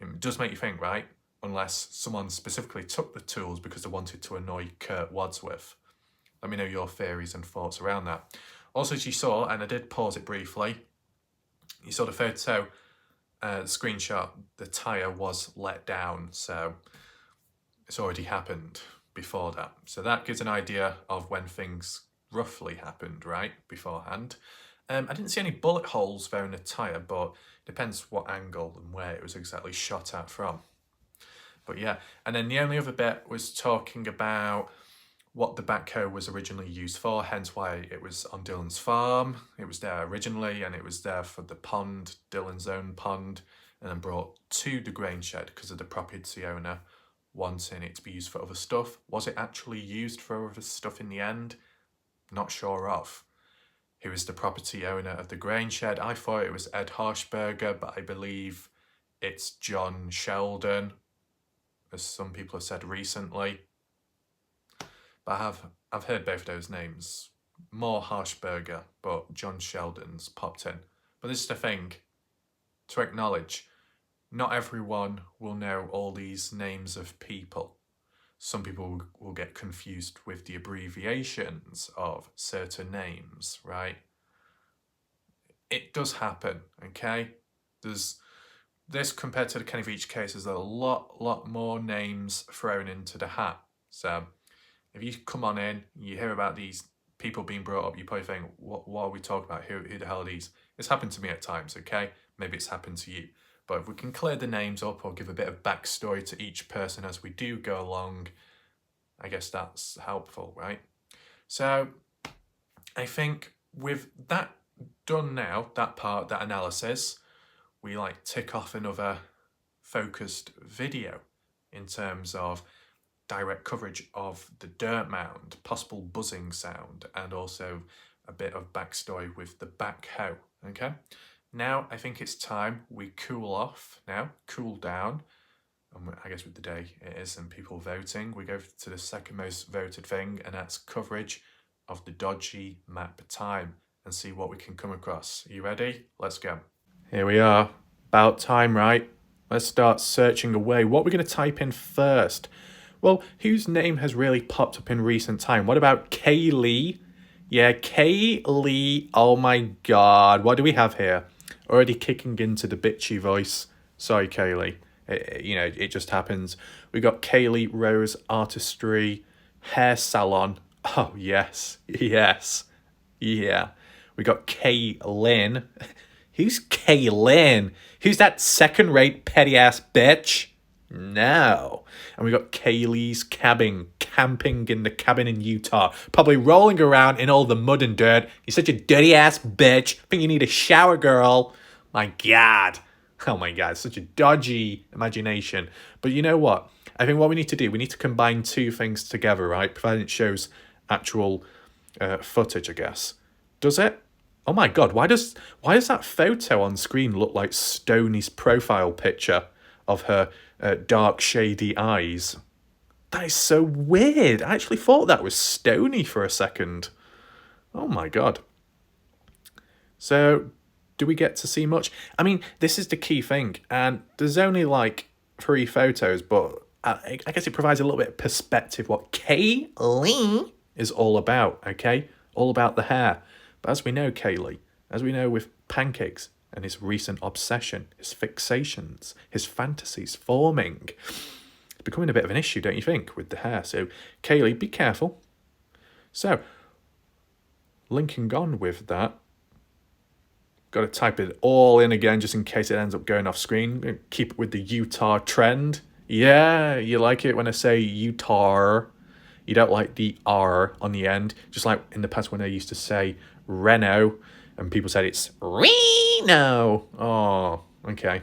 It does make you think, right? Unless someone specifically took the tools because they wanted to annoy Kurt Wadsworth. Let me know your theories and thoughts around that. Also, as you saw, and I did pause it briefly, you saw the photo, screenshot, the tyre was let down, so it's already happened before that. So that gives an idea of when things roughly happened, right, beforehand. I didn't see any bullet holes there in the tyre, but it depends what angle and where it was exactly shot at from. But yeah, and then the only other bit was talking about what the backhoe was originally used for, hence why it was on Dylan's farm. It was there originally, and it was there for the pond, Dylan's own pond, and then brought to the grain shed because of the property owner wanting it to be used for other stuff. Was it actually used for other stuff in the end? Not sure of. Who is the property owner of the grain shed? I thought it was Ed Harshberger, but I believe it's John Sheldon, as some people have said recently. But I've heard both of those names. More Harshberger, but John Sheldon's popped in. But this is the thing, to acknowledge, not everyone will know all these names of people. Some people will get confused with the abbreviations of certain names, right? It does happen, okay? There's this compared to the Kenny Veach case, there's a lot more names thrown into the hat. So if you come on in, you hear about these people being brought up, you probably think, what are we talking about? Who the hell are these? It's happened to me at times, okay? Maybe it's happened to you. But if we can clear the names up or give a bit of backstory to each person as we do go along, I guess that's helpful, right? So I think with that done now, that part, that analysis, we like tick off another focused video in terms of direct coverage of the dirt mound, possible buzzing sound, and also a bit of backstory with the backhoe, okay? Now I think it's time we cool off now, cool down, and I guess with the day it is and people voting, we go to the second most voted thing, and that's coverage of the Dodgy map time and see what we can come across. Are you ready? Let's go. Here we are. About time, right? Let's start searching away. What are we going to type in first? Well, whose name has really popped up in recent time? What about Kaylee? Yeah, Kaylee. Oh my God. What do we have here? Already kicking into the bitchy voice. Sorry, Kaylee. It just happens. We got Kaylee Rose Artistry Hair Salon. Oh, yes. Yes. Yeah. We got Kaylin. Who's Kaylin? Who's that second-rate petty-ass bitch? No. And we got Kaylee's cabin, camping in the cabin in Utah, probably rolling around in all the mud and dirt. You're such a dirty-ass bitch. Think you need a shower, girl. My God. Oh my God, such a dodgy imagination. But you know what? I think what we need to do, we need to combine two things together, right? Provided it shows actual footage, I guess. Does it? Oh my God, why does that photo on screen look like Stoney's profile picture? of her dark, shady eyes. That is so weird. I actually thought that was Stony for a second. Oh my God. So, do we get to see much? I mean, this is the key thing. And there's only like 3 photos, but I guess it provides a little bit of perspective what Kaylee is all about, okay? All about the hair. But as we know, Kaylee, as we know with Pancakes and his recent obsession, his fixations, his fantasies forming, it's becoming a bit of an issue, don't you think, with the hair? So, Kaylee, be careful. So, linking on with that, got to type it all in again just in case it ends up going off screen. Keep it with the Utah trend. Yeah, you like it when I say Utah. You don't like the R on the end. Just like in the past when I used to say Reno and people said it's Reno. Oh, okay.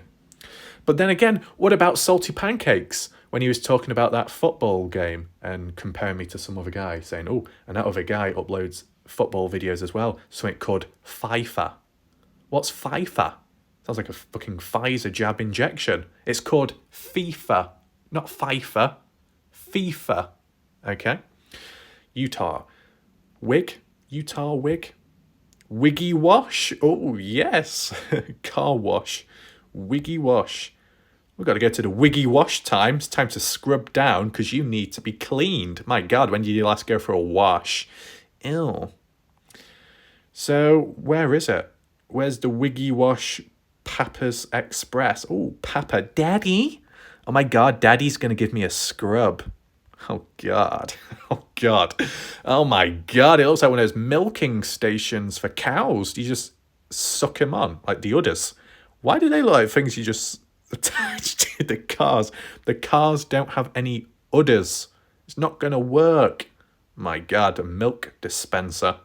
But then again, what about Salty Pancakes? When he was talking about that football game and comparing me to some other guy saying, oh, and that other guy uploads football videos as well. Something called FIFA. What's FIFA? Sounds like a fucking Pfizer jab injection. It's called FIFA, not FIFA. FIFA. Okay. Utah. Wig. Utah wig. Wiggy wash. Oh, yes. Car wash. Wiggy wash. We've got to go to the wiggy wash time. It's time to scrub down because you need to be cleaned. My God, when did you last go for a wash? Ew. So, where is it? Where's the Wiggy Wash Papa's Express? Oh, Papa. Daddy? Oh my God, Daddy's going to give me a scrub. Oh God. Oh God. Oh my God. It looks like one of those milking stations for cows. You just suck them on, like the udders. Why do they look like things you just attach to the cars? The cars don't have any udders. It's not going to work. My God, a milk dispenser.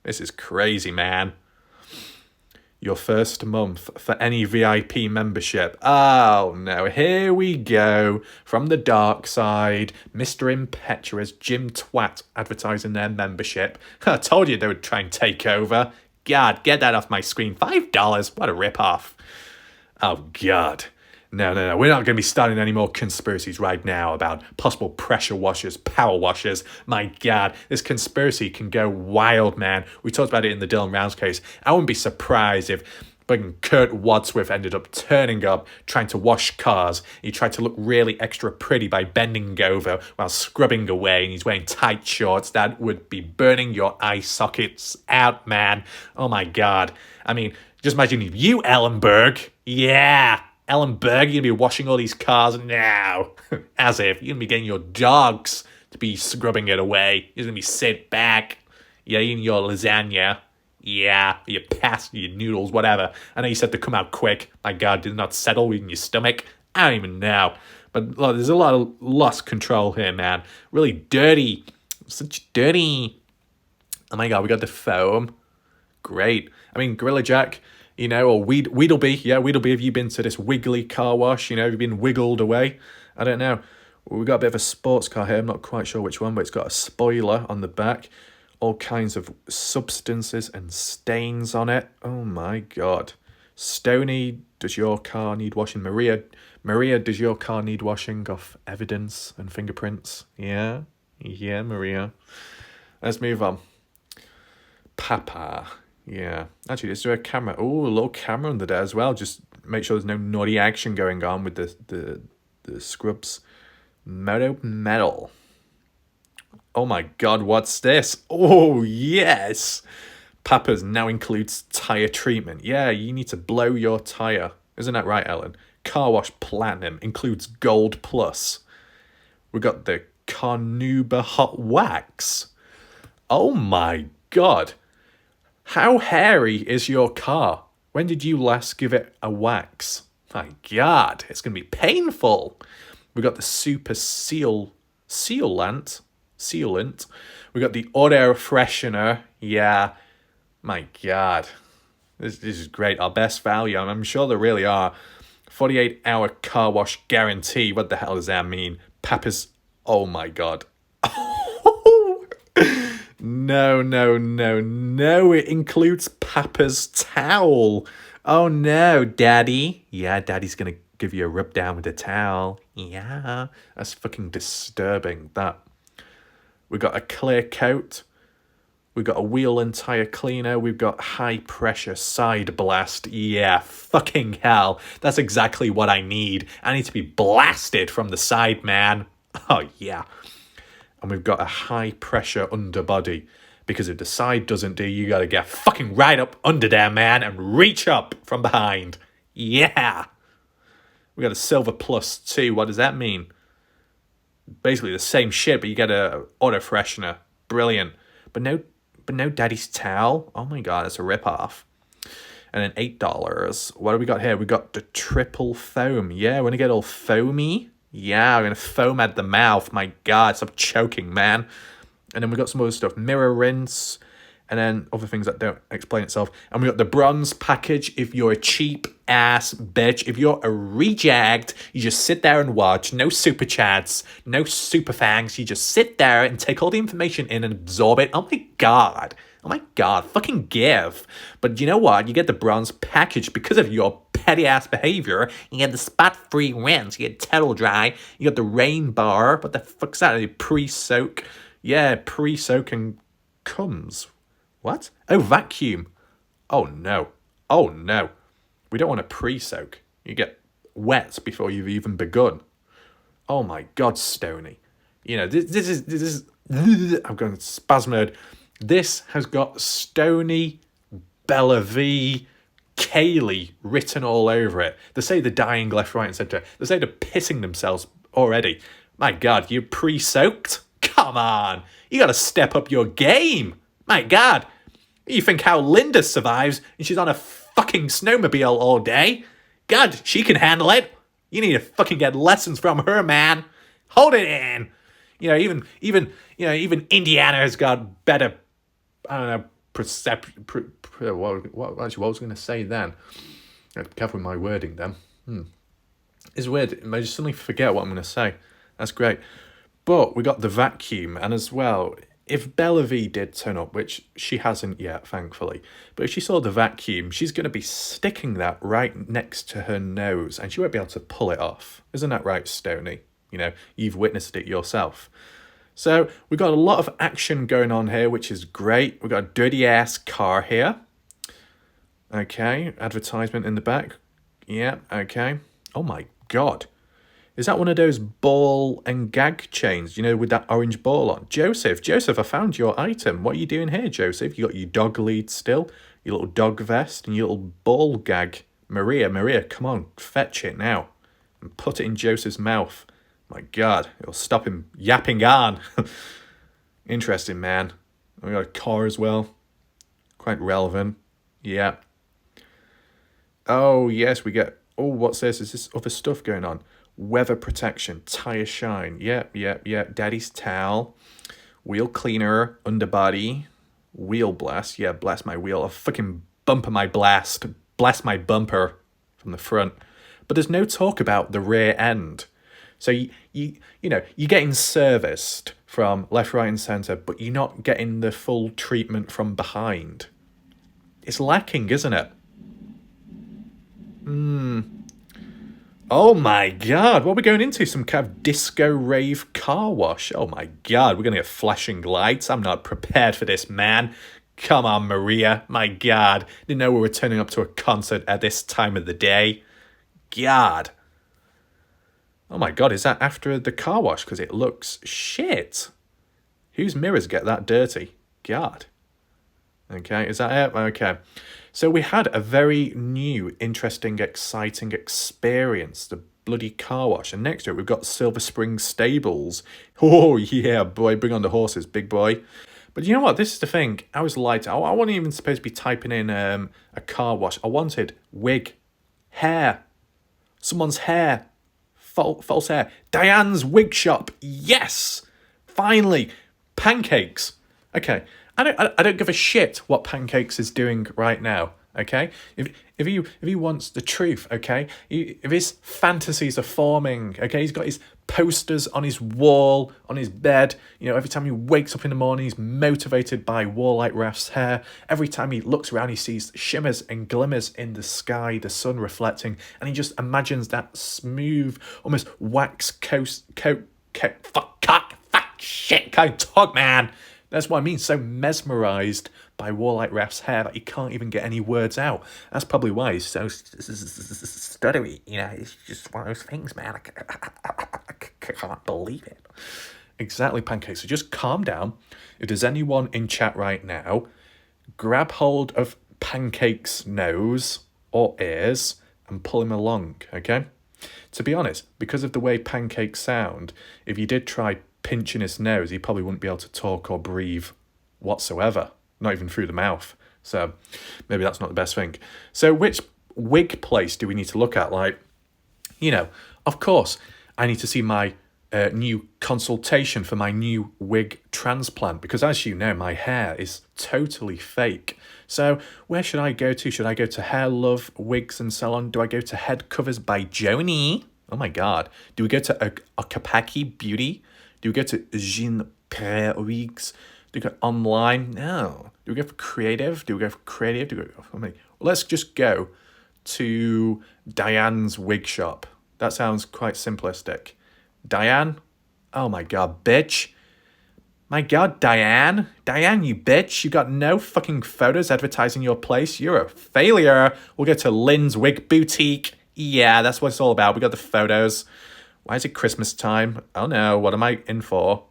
This is crazy, man. Your first month for any VIP membership. Oh no, here we go. From the dark side, Mr. Impetuous, Jim Twat advertising their membership. I told you they would try and take over. God, get that off my screen. $5? What a rip-off. Oh God. No. We're not going to be starting any more conspiracies right now about possible pressure washers, power washers. My God, this conspiracy can go wild, man. We talked about it in the Dylan Rounds case. I wouldn't be surprised if fucking Kurt Wadsworth ended up turning up, trying to wash cars. He tried to look really extra pretty by bending over while scrubbing away, and he's wearing tight shorts. That would be burning your eye sockets out, man. Oh my God. I mean, just imagine you, Ellenberg. Yeah. Ellenberg, you're going to be washing all these cars now. As if. You're going to be getting your dogs to be scrubbing it away. You're going to be sit back. You're eating your lasagna. Yeah, your pasta, your noodles, whatever. I know you said to come out quick. My God, did it not settle in your stomach? I don't even know. But look, there's a lot of lost control here, man. Really dirty. Such dirty. Oh my God, we got the foam. Great. I mean, Gorilla Jack, you know, or Weedleby. Yeah, Weedleby, have you been to this wiggly car wash? You know, have you been wiggled away? I don't know. We've got a bit of a sports car here. I'm not quite sure which one, but it's got a spoiler on the back. All kinds of substances and stains on it. Oh my God. Stony, does your car need washing? Maria, does your car need washing off evidence and fingerprints? Yeah, Maria. Let's move on. Papa. Yeah. Actually, is there a camera? Oh, a little camera under there as well. Just make sure there's no naughty action going on with the scrubs. Metal. Oh my God, what's this? Oh, yes. Papa's now includes tire treatment. Yeah, you need to blow your tire. Isn't that right, Ellen? Car Wash Platinum includes Gold Plus. We got the Carnauba Hot Wax. Oh my God. How hairy is your car? When did you last give it a wax? My God, it's going to be painful. We got the Super Sealant. We got the Auto Freshener. Yeah, my God. This is great. Our best value. I'm sure there really are. 48-hour car wash guarantee. What the hell does that mean? Papa's. Oh my God. No. It includes Papa's towel. Oh no, Daddy. Yeah, Daddy's gonna give you a rub down with a towel. Yeah, that's fucking disturbing, that. We got a clear coat. We've got a wheel and tyre cleaner. We've got high pressure side blast. Yeah, fucking hell. That's exactly what I need. I need to be blasted from the side, man. Oh, yeah. And we've got a high pressure underbody. Because if the side doesn't do, you gotta get fucking right up under there, man, and reach up from behind. Yeah. We got a silver plus 2. What does that mean? Basically the same shit, but you get a auto freshener. Brilliant. But no daddy's towel. Oh my god, it's a rip-off. And then $8. What do we got here? We got the triple foam. Yeah, we're gonna get all foamy. Yeah, we're gonna foam at the mouth. My god, stop choking, man. And then we got some other stuff. Mirror rinse. And then other things that don't explain itself. And we got the bronze package. If you're a cheap ass bitch, if you're a reject, you just sit there and watch. No super chats, no super fangs. You just sit there and take all the information in and absorb it. Oh my god. Oh my god. Fucking give. But you know what? You get the bronze package because of your petty ass behavior. You get the spot-free rinse. You get Tettle Dry. You got the rain bar. What the fuck's that? Pre-soak. Yeah, pre-soak and comes. What? Oh, vacuum. Oh, no. Oh, no. We don't want a pre-soak. You get wet before you've even begun. Oh, my God, Stoney. You know, this is I'm going spasmode. This has got Stoney, Bella V, Kaylee written all over it. They say they're dying left, right, and centre. They say they're pissing themselves already. My God, you're pre-soaked? Come on. You got to step up your game. My God. You think how Linda survives and she's on a fucking snowmobile all day? God, she can handle it. You need to fucking get lessons from her, man. Hold it in. You know, even Indiana has got better, I don't know, what was I going to say then? I have to be careful with my wording then. It's weird. I just suddenly forget what I'm going to say. That's great. But we got the vacuum, and as well, if Bella V did turn up, which she hasn't yet, thankfully, but if she saw the vacuum, she's going to be sticking that right next to her nose, and she won't be able to pull it off. Isn't that right, Stoney? You know, you've witnessed it yourself. So we've got a lot of action going on here, which is great. We've got a dirty-ass car here. Okay, advertisement in the back. Yeah, okay. Oh my God. Is that one of those ball and gag chains, you know, with that orange ball on? Joseph, I found your item. What are you doing here, Joseph? You got your dog lead still, your little dog vest, and your little ball gag. Maria, come on, fetch it now. And put it in Joseph's mouth. My God, it'll stop him yapping on. Interesting, man. We got a car as well. Quite relevant. Yeah. Oh, yes, we get... Oh, what's this? Is this other stuff going on? Weather protection, tire shine, yep, daddy's towel, wheel cleaner, underbody, wheel blast, yeah, blast my wheel, a fucking bumper my blast my bumper from the front. But there's no talk about the rear end. So you know, you're getting serviced from left, right and centre, but you're not getting the full treatment from behind. It's lacking, isn't it? Oh my God, what are we going into? Some kind of disco rave car wash. Oh my God, we're going to get flashing lights. I'm not prepared for this, man. Come on, Maria. My God, didn't know we were turning up to a concert at this time of the day. God. Oh my God, is that after the car wash? Because it looks shit. Whose mirrors get that dirty? God. Okay, is that it? Okay. So we had a very new, interesting, exciting experience, the bloody car wash. And next to it, we've got Silver Spring Stables. Oh, yeah, boy, bring on the horses, big boy. But you know what? This is the thing. I was light. I wasn't even supposed to be typing in a car wash. I wanted wig, hair, someone's hair, false hair. Diane's wig shop. Yes! Finally. Pancakes. Okay. I don't give a shit what Pancakes is doing right now. Okay, if he wants the truth, okay, if his fantasies are forming, okay, he's got his posters on his wall, on his bed. You know, every time he wakes up in the morning, he's motivated by Warlight Raph's hair. Every time he looks around, he sees shimmers and glimmers in the sky, the sun reflecting, and he just imagines that smooth, almost wax fuck, shit, can't talk, man. That's what I mean, so mesmerised by Warlight Raph's hair that he can't even get any words out. That's probably why he's so stuttery. You know, it's just one of those things, man. I can't believe it. Exactly, Pancake. So just calm down. If there's anyone in chat right now, grab hold of Pancake's nose or ears and pull him along, okay? To be honest, because of the way Pancakes sound, if you did try pinching his nose, he probably wouldn't be able to talk or breathe whatsoever, not even through the mouth. So maybe that's not the best thing. So which wig place do we need to look at? Like, you know, of course, I need to see my new consultation for my new wig transplant, because as you know, my hair is totally fake. So where should I go to? Should I go to Hair Love Wigs and Salon? Do I go to Head Covers by Joni? Oh my God. Do we go to Okapaki Beauty? Do we go to Jean Pierre Wigs? Do we go online? No. Do we go for creative? Do we go for creative? Do we go for me? Well, let's just go to Diane's wig shop. That sounds quite simplistic. Diane? Oh my God, bitch. My God, Diane. Diane, you bitch. You got no fucking photos advertising your place. You're a failure. We'll go to Lynn's Wig Boutique. Yeah, that's what it's all about. We got the photos. Why is it Christmas time? Oh no, what am I in for?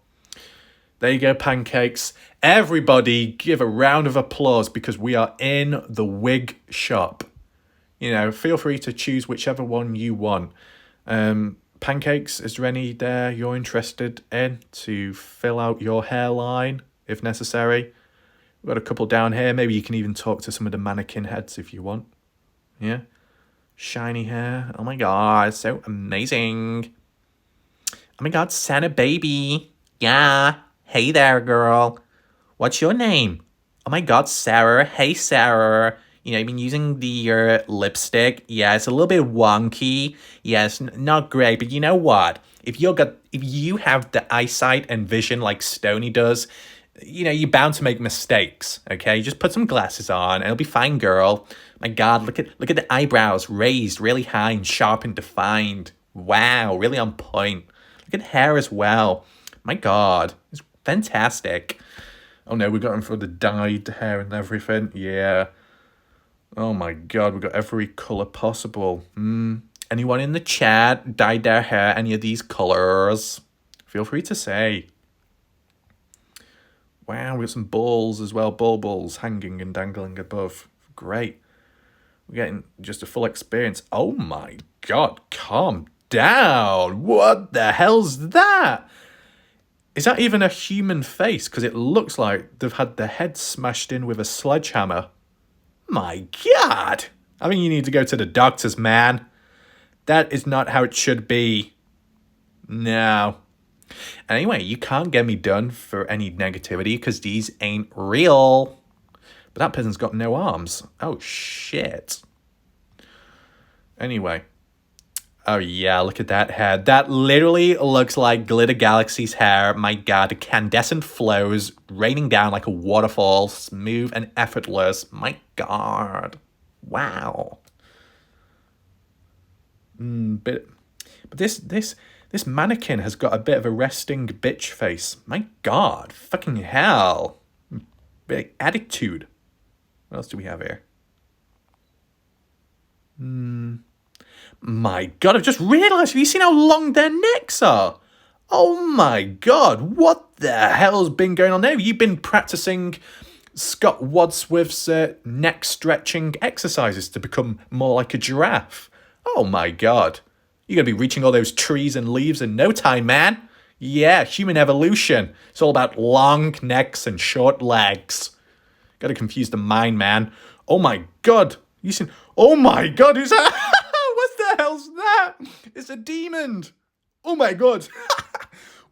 There you go, Pancakes. Everybody give a round of applause because we are in the wig shop. You know, feel free to choose whichever one you want. Pancakes, is there any there you're interested in to fill out your hairline if necessary? We've got a couple down here. Maybe you can even talk to some of the mannequin heads if you want. Yeah? Shiny hair. Oh my God, so amazing. Oh my God, Santa baby. Yeah. Hey there, girl. What's your name? Oh my God, Sarah. Hey, Sarah. You know, you've been using the lipstick. Yeah, it's a little bit wonky. Yes, not great, but you know what? If you have the eyesight and vision like Stoney does, you know, you're bound to make mistakes. Okay, just put some glasses on, and it'll be fine, girl. My God, look at the eyebrows raised really high and sharp and defined. Wow, really on point. Look at hair as well. My God, it's fantastic. Oh no, we got him for the dyed hair and everything. Yeah. Oh my God, we've got every colour possible. Anyone in the chat dyed their hair any of these colours? Feel free to say. Wow, we got some balls as well. Balls hanging and dangling above. Great. We're getting just a full experience. Oh my God, calm down. What the hell's that? Is that even a human face? Because it looks like they've had their head smashed in with a sledgehammer. My God. I mean, you need to go to the doctors, man. That is not how it should be. No. Anyway, you can't get me done for any negativity because these ain't real. But that person's got no arms. Oh, shit. Anyway. Oh, yeah, look at that hair. That literally looks like Glitter Galaxy's hair. My God, the incandescent flows raining down like a waterfall, smooth and effortless. My God. Wow. But this mannequin has got a bit of a resting bitch face. My God, fucking hell. Big attitude. What else do we have here? My God, I've just realised, have you seen how long their necks are? Oh my God, what the hell's been going on there? Have you been practising Scott Wadsworth's neck stretching exercises to become more like a giraffe? Oh my God. You're going to be reaching all those trees and leaves in no time, man. Yeah, human evolution. It's all about long necks and short legs. Got to confuse the mind, man. Oh my God. You seen? Oh my God, who's that? What the hell's that? It's a demon. Oh my God.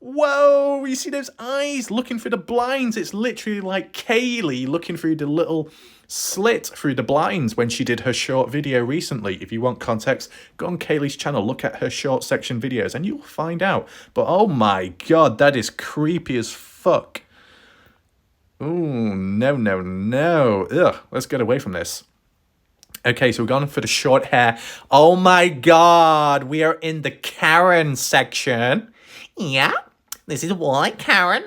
Whoa, you see those eyes looking through the blinds? It's literally like Kaylee looking through the little slit through the blinds when she did her short video recently. If you want context, go on Kaylee's channel, look at her short section videos, and you'll find out. But oh my god, that is creepy as fuck. Ooh, no, no, no. Ugh, let's get away from this. Okay, so we're going for the short hair. Oh my god, we are in the Karen section. Yeah, this is why, Karen.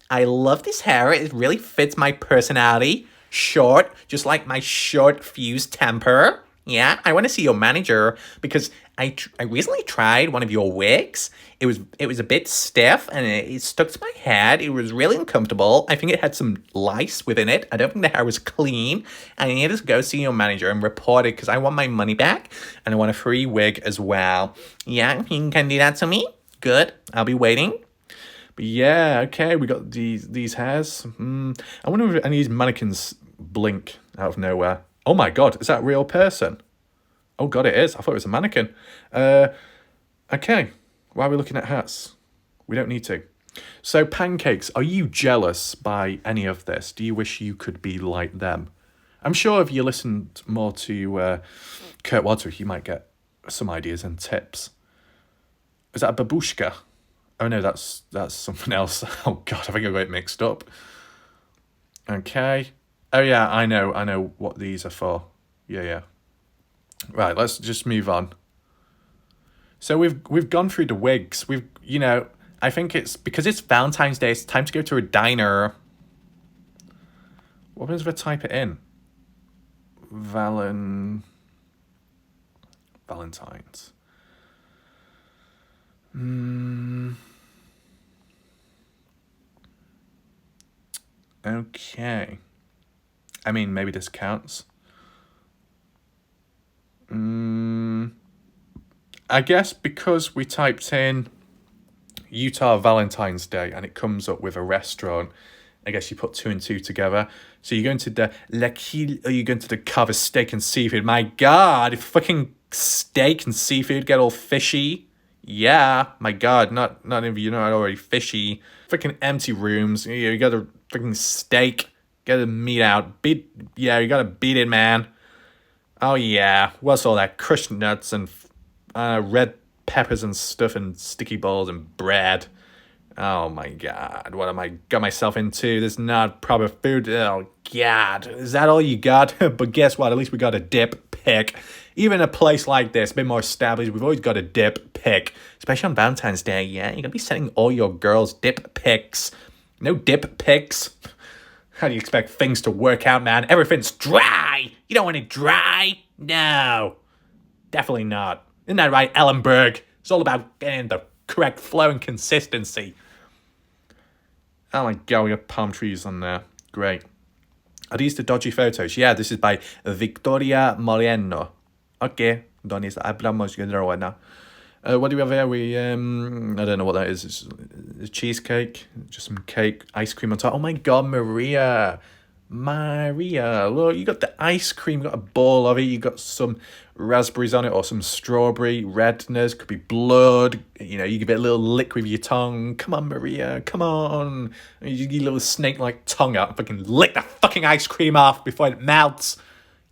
I love this hair. It really fits my personality. Short, just like my short fused temper. Yeah, I want to see your manager because I recently tried one of your wigs. It was a bit stiff and it stuck to my head. It was really uncomfortable. I think it had some lice within it. I don't think the hair was clean. I need to go see your manager and report it because I want my money back and I want a free wig as well. Yeah, you can do that to me? Good. I'll be waiting. But yeah, okay, we got these hairs. I wonder if any of these mannequins blink out of nowhere. Oh my god, is that a real person? Oh god, it is. I thought it was a mannequin. Okay, why are we looking at hats? We don't need to. So, Pancakes, are you jealous by any of this? Do you wish you could be like them? I'm sure if you listened more to Kurt Wadsworth, you might get some ideas and tips. Is that a babushka? Oh no, that's something else. Oh god, I think I got it mixed up. Okay. Oh yeah, I know what these are for. Yeah. Right, let's just move on. So we've gone through the wigs. I think it's because it's Valentine's Day, it's time to go to a diner. What happens if I type it in? Valentine's. Okay. I mean, maybe this counts. I guess because we typed in Utah Valentine's Day and it comes up with a restaurant, I guess you put 2 and 2 together. So you're going to the La Quille or you're going to the Carver Steak and Seafood. My god, if fucking steak and seafood get all fishy. Yeah, my god, not if you're not already fishy. Freaking empty rooms. You got a freaking steak. Get the meat out. You gotta beat it, man. Oh yeah, what's all that? Crushed nuts and red peppers and stuff and sticky balls and bread. Oh my god, what am I got myself into? This is not proper food. Oh god, is that all you got? But guess what? At least we got a dip pick. Even a place like this, a bit more established, we've always got a dip pick. Especially on Valentine's Day, yeah? You're gonna be sending all your girls dip picks. No dip picks. How do you expect things to work out, man? Everything's dry. You don't want it dry? No. Definitely not. Isn't that right, Ellenberg? It's all about getting the correct flow and consistency. Oh my god, we got palm trees on there. Great. Are these the dodgy photos? Yeah, this is by Victoria Moreno. Okay, donde hablamos now. What do we have here? I don't know what that is. It's a cheesecake, just some cake, ice cream on top. Oh my god, Maria, look, you got the ice cream, you got a ball of it, you got some raspberries on it or some strawberry redness, could be blood. You give it a little lick with your tongue. Come on, Maria, come on. You get your little snake-like tongue out and fucking lick the fucking ice cream off before it melts.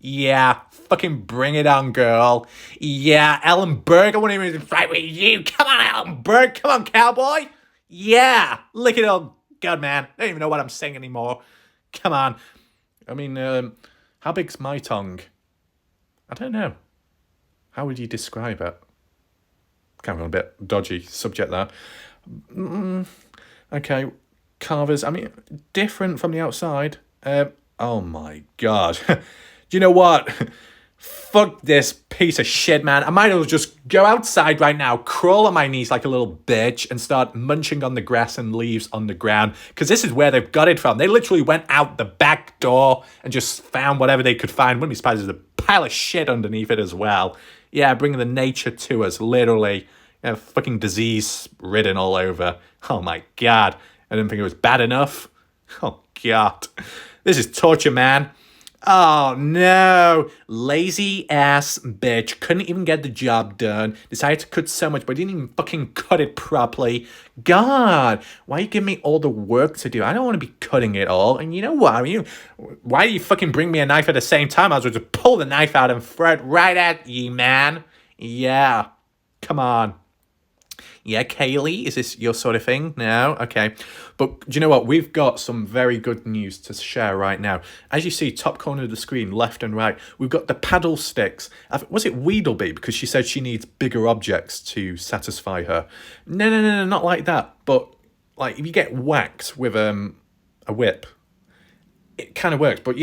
Yeah, fucking bring it on, girl. Yeah, Ellenberg, I want to even fight with you. Come on, Ellenberg. Come on, cowboy. Yeah, lick it all. God, man, I don't even know what I'm saying anymore. Come on. I mean, how big's my tongue? I don't know. How would you describe it? Kind of a bit dodgy subject there. Okay, carvers. I mean, different from the outside. Oh my god. Do you know what? Fuck this piece of shit, man. I might as well just go outside right now, crawl on my knees like a little bitch, and start munching on the grass and leaves on the ground. Because this is where they've got it from. They literally went out the back door and just found whatever they could find. Wouldn't be surprised there's a pile of shit underneath it as well. Yeah, bringing the nature to us, literally. Fucking disease ridden all over. Oh my god. I didn't think it was bad enough. Oh god. This is torture, man. Oh no, lazy ass bitch. Couldn't even get the job done. Decided to cut so much, but didn't even fucking cut it properly. God, why you give me all the work to do? I don't want to be cutting it all. And you know what? I mean, why do you fucking bring me a knife at the same time? I was just pull the knife out and throw it right at you, man. Yeah, come on. Yeah, Kaylee, is this your sort of thing? No? Okay. But do you know what? We've got some very good news to share right now. As you see, top corner of the screen, left and right, we've got the paddle sticks. Was it Weedleby? Because she said she needs bigger objects to satisfy her. No, not like that. But like if you get whacked with a whip, it kind of works. But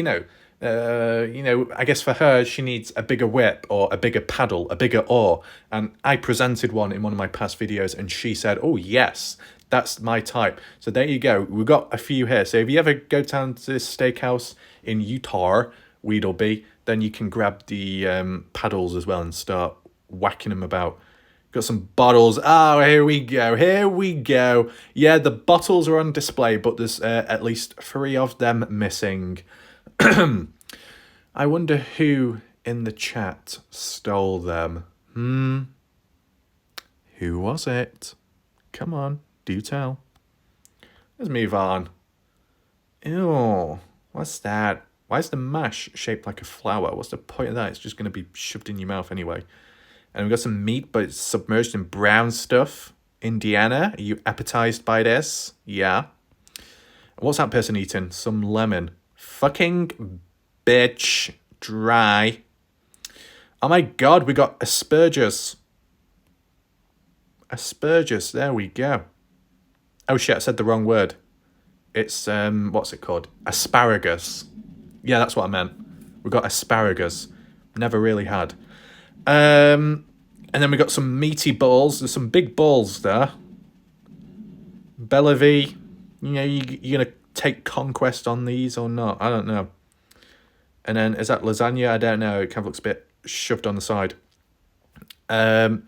I guess for her, she needs a bigger whip or a bigger paddle, a bigger oar. And I presented one in one of my past videos and she said, oh, yes, that's my type. So there you go. We've got a few here. So if you ever go down to this steakhouse in Utah, Weedleby, then you can grab the paddles as well and start whacking them about. Got some bottles. Oh, here we go. Here we go. Yeah, the bottles are on display, but there's at least 3 of them missing. I wonder who in the chat stole them. Who was it? Come on, do tell. Let's move on. Ew, what's that? Why is the mash shaped like a flower? What's the point of that? It's just going to be shoved in your mouth anyway. And we've got some meat, but it's submerged in brown stuff. Indiana, are you appetized by this? Yeah. What's that person eating? Some lemon. Fucking bitch. Dry. Oh my god, we got asperges. Asperges, there we go. Oh shit, I said the wrong word. It's, what's it called? Asparagus. Yeah, that's what I meant. We got asparagus. Never really had. And then we got some meaty balls. There's some big balls there. Bellevue, you're going to take conquest on these or not? I don't know. And then, is that lasagna? I don't know. It kind of looks a bit shoved on the side. Oh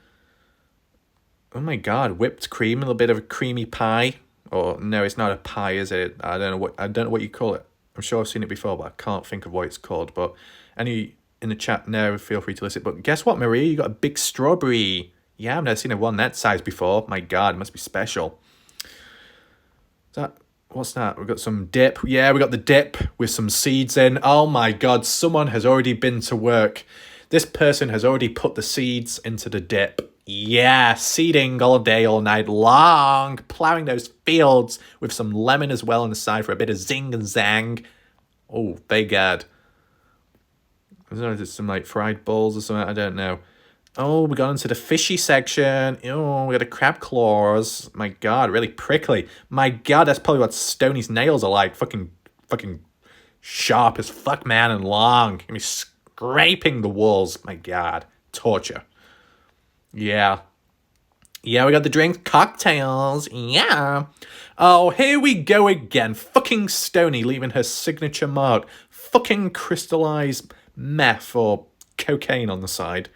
my god, whipped cream, a little bit of a creamy pie. Or no, it's not a pie, is it? I don't know what you call it. I'm sure I've seen it before, but I can't think of what it's called. But any in the chat now, feel free to listen. But guess what, Maria? You got a big strawberry. Yeah, I've never seen one that size before. My god, it must be special. What's that? We've got some dip. Yeah, we got the dip with some seeds in. Oh my god, someone has already been to work. This person has already put the seeds into the dip. Yeah, seeding all day, all night long. Plowing those fields with some lemon as well on the side for a bit of zing and zang. Oh, very good. I don't know if it's some like fried balls or something. I don't know. Oh, we got into the fishy section. Oh, we got the crab claws. My god, really prickly. My god, that's probably what Stoney's nails are like. Fucking sharp as fuck, man, and long. I mean, scraping the walls. My god, torture. Yeah. Yeah, we got the drinks, cocktails. Yeah. Oh, here we go again. Fucking Stoney leaving her signature mark. Fucking crystallized meth or cocaine on the side.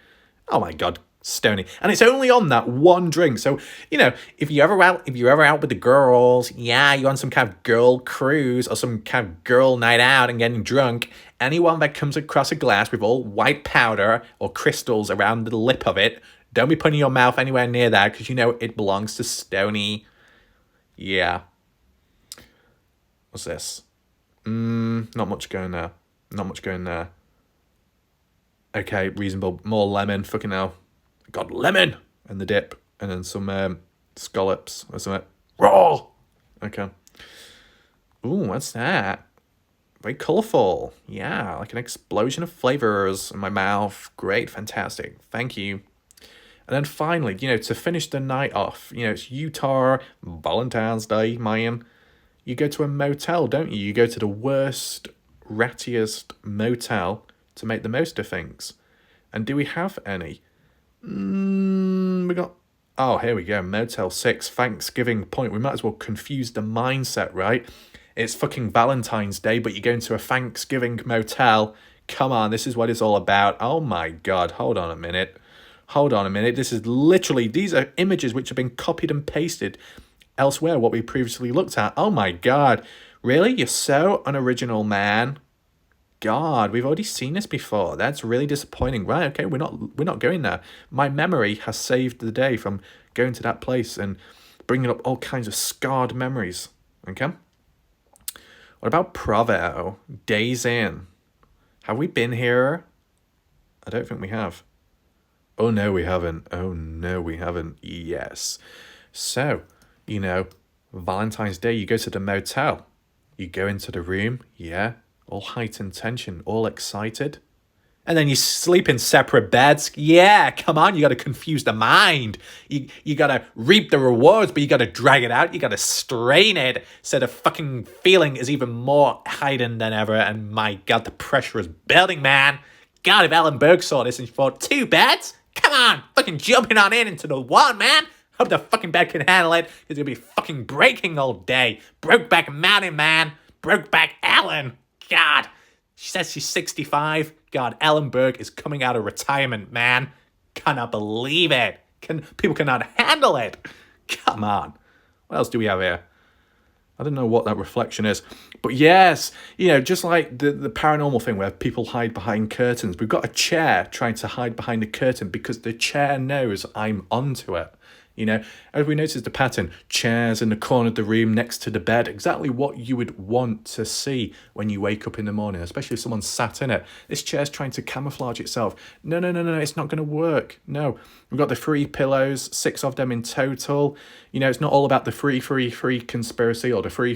Oh my god, Stoney. And it's only on that one drink. So, if you're ever out with the girls, yeah, you're on some kind of girl cruise or some kind of girl night out and getting drunk, anyone that comes across a glass with all white powder or crystals around the lip of it, don't be putting your mouth anywhere near that because it belongs to Stoney. Yeah. What's this? Not much going there. Not much going there. Okay, reasonable. More lemon. Fucking hell. God, lemon! And the dip. And then some scallops or something. Raw! Okay. Ooh, what's that? Very colourful. Yeah, like an explosion of flavours in my mouth. Great, fantastic. Thank you. And then finally, to finish the night off, it's Utah, Valentine's Day, man. You go to a motel, don't you? You go to the worst, rattiest motel to make the most of things. And do we have any? We got... Oh, here we go. Motel 6, Thanksgiving Point. We might as well confuse the mindset, right? It's fucking Valentine's Day, but you're going to a Thanksgiving motel. Come on, this is what it's all about. Oh my god, hold on a minute. This is literally... These are images which have been copied and pasted elsewhere, what we previously looked at. Oh my god. Really? You're so unoriginal, man. God, we've already seen this before. That's really disappointing. Right, okay, we're not going there. My memory has saved the day from going to that place and bringing up all kinds of scarred memories. Okay? What about Provo? Days in. Have we been here? I don't think we have. Oh, no, we haven't. Oh, no, we haven't. Yes. So, Valentine's Day, you go to the motel. You go into the room, yeah, all heightened tension, all excited. And then you sleep in separate beds. Yeah, come on, you got to confuse the mind. You got to reap the rewards, but you got to drag it out. You got to strain it so the fucking feeling is even more heightened than ever. And my God, the pressure is building, man. God, if Ellen Berg saw this and she thought, 2 beds? Come on, fucking jumping on into the one, man. Hope the fucking bed can handle it, because it'll be fucking breaking all day. Brokeback Mountain, man. Brokeback Ellen. God. She says she's 65. God, Ellen Berg is coming out of retirement, man. Cannot believe it. People cannot handle it. Come on. What else do we have here? I don't know what that reflection is. But yes, just like the paranormal thing where people hide behind curtains. We've got a chair trying to hide behind the curtain because the chair knows I'm onto it. As we noticed the pattern, chairs in the corner of the room next to the bed, exactly what you would want to see when you wake up in the morning, especially if someone sat in it. This chair's trying to camouflage itself. No, it's not going to work. No, we've got the 3 pillows, 6 of them in total. It's not all about the 3 conspiracy or the 3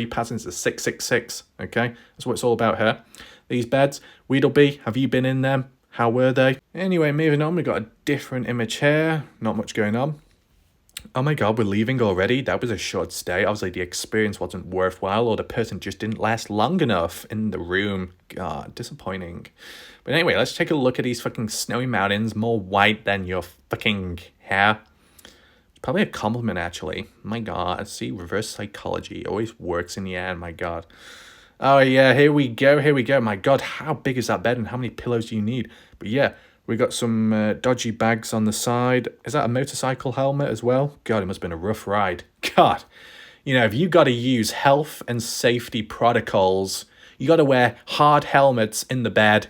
patterns, it's 666, okay? That's what it's all about here. These beds, Weedleby, have you been in them? How were they? Anyway, moving on, we've got a different image here. Not much going on. Oh my God, we're leaving already? That was a short stay. Obviously, the experience wasn't worthwhile, or the person just didn't last long enough in the room. God, disappointing. But anyway, let's take a look at these fucking snowy mountains, more white than your fucking hair. It's probably a compliment, actually. My God, see, reverse psychology always works in the end, my God. Oh yeah, here we go. My God, how big is that bed and how many pillows do you need? But yeah, we got some dodgy bags on the side. Is that a motorcycle helmet as well? God, it must have been a rough ride. God, if you got to use health and safety protocols, you got to wear hard helmets in the bed.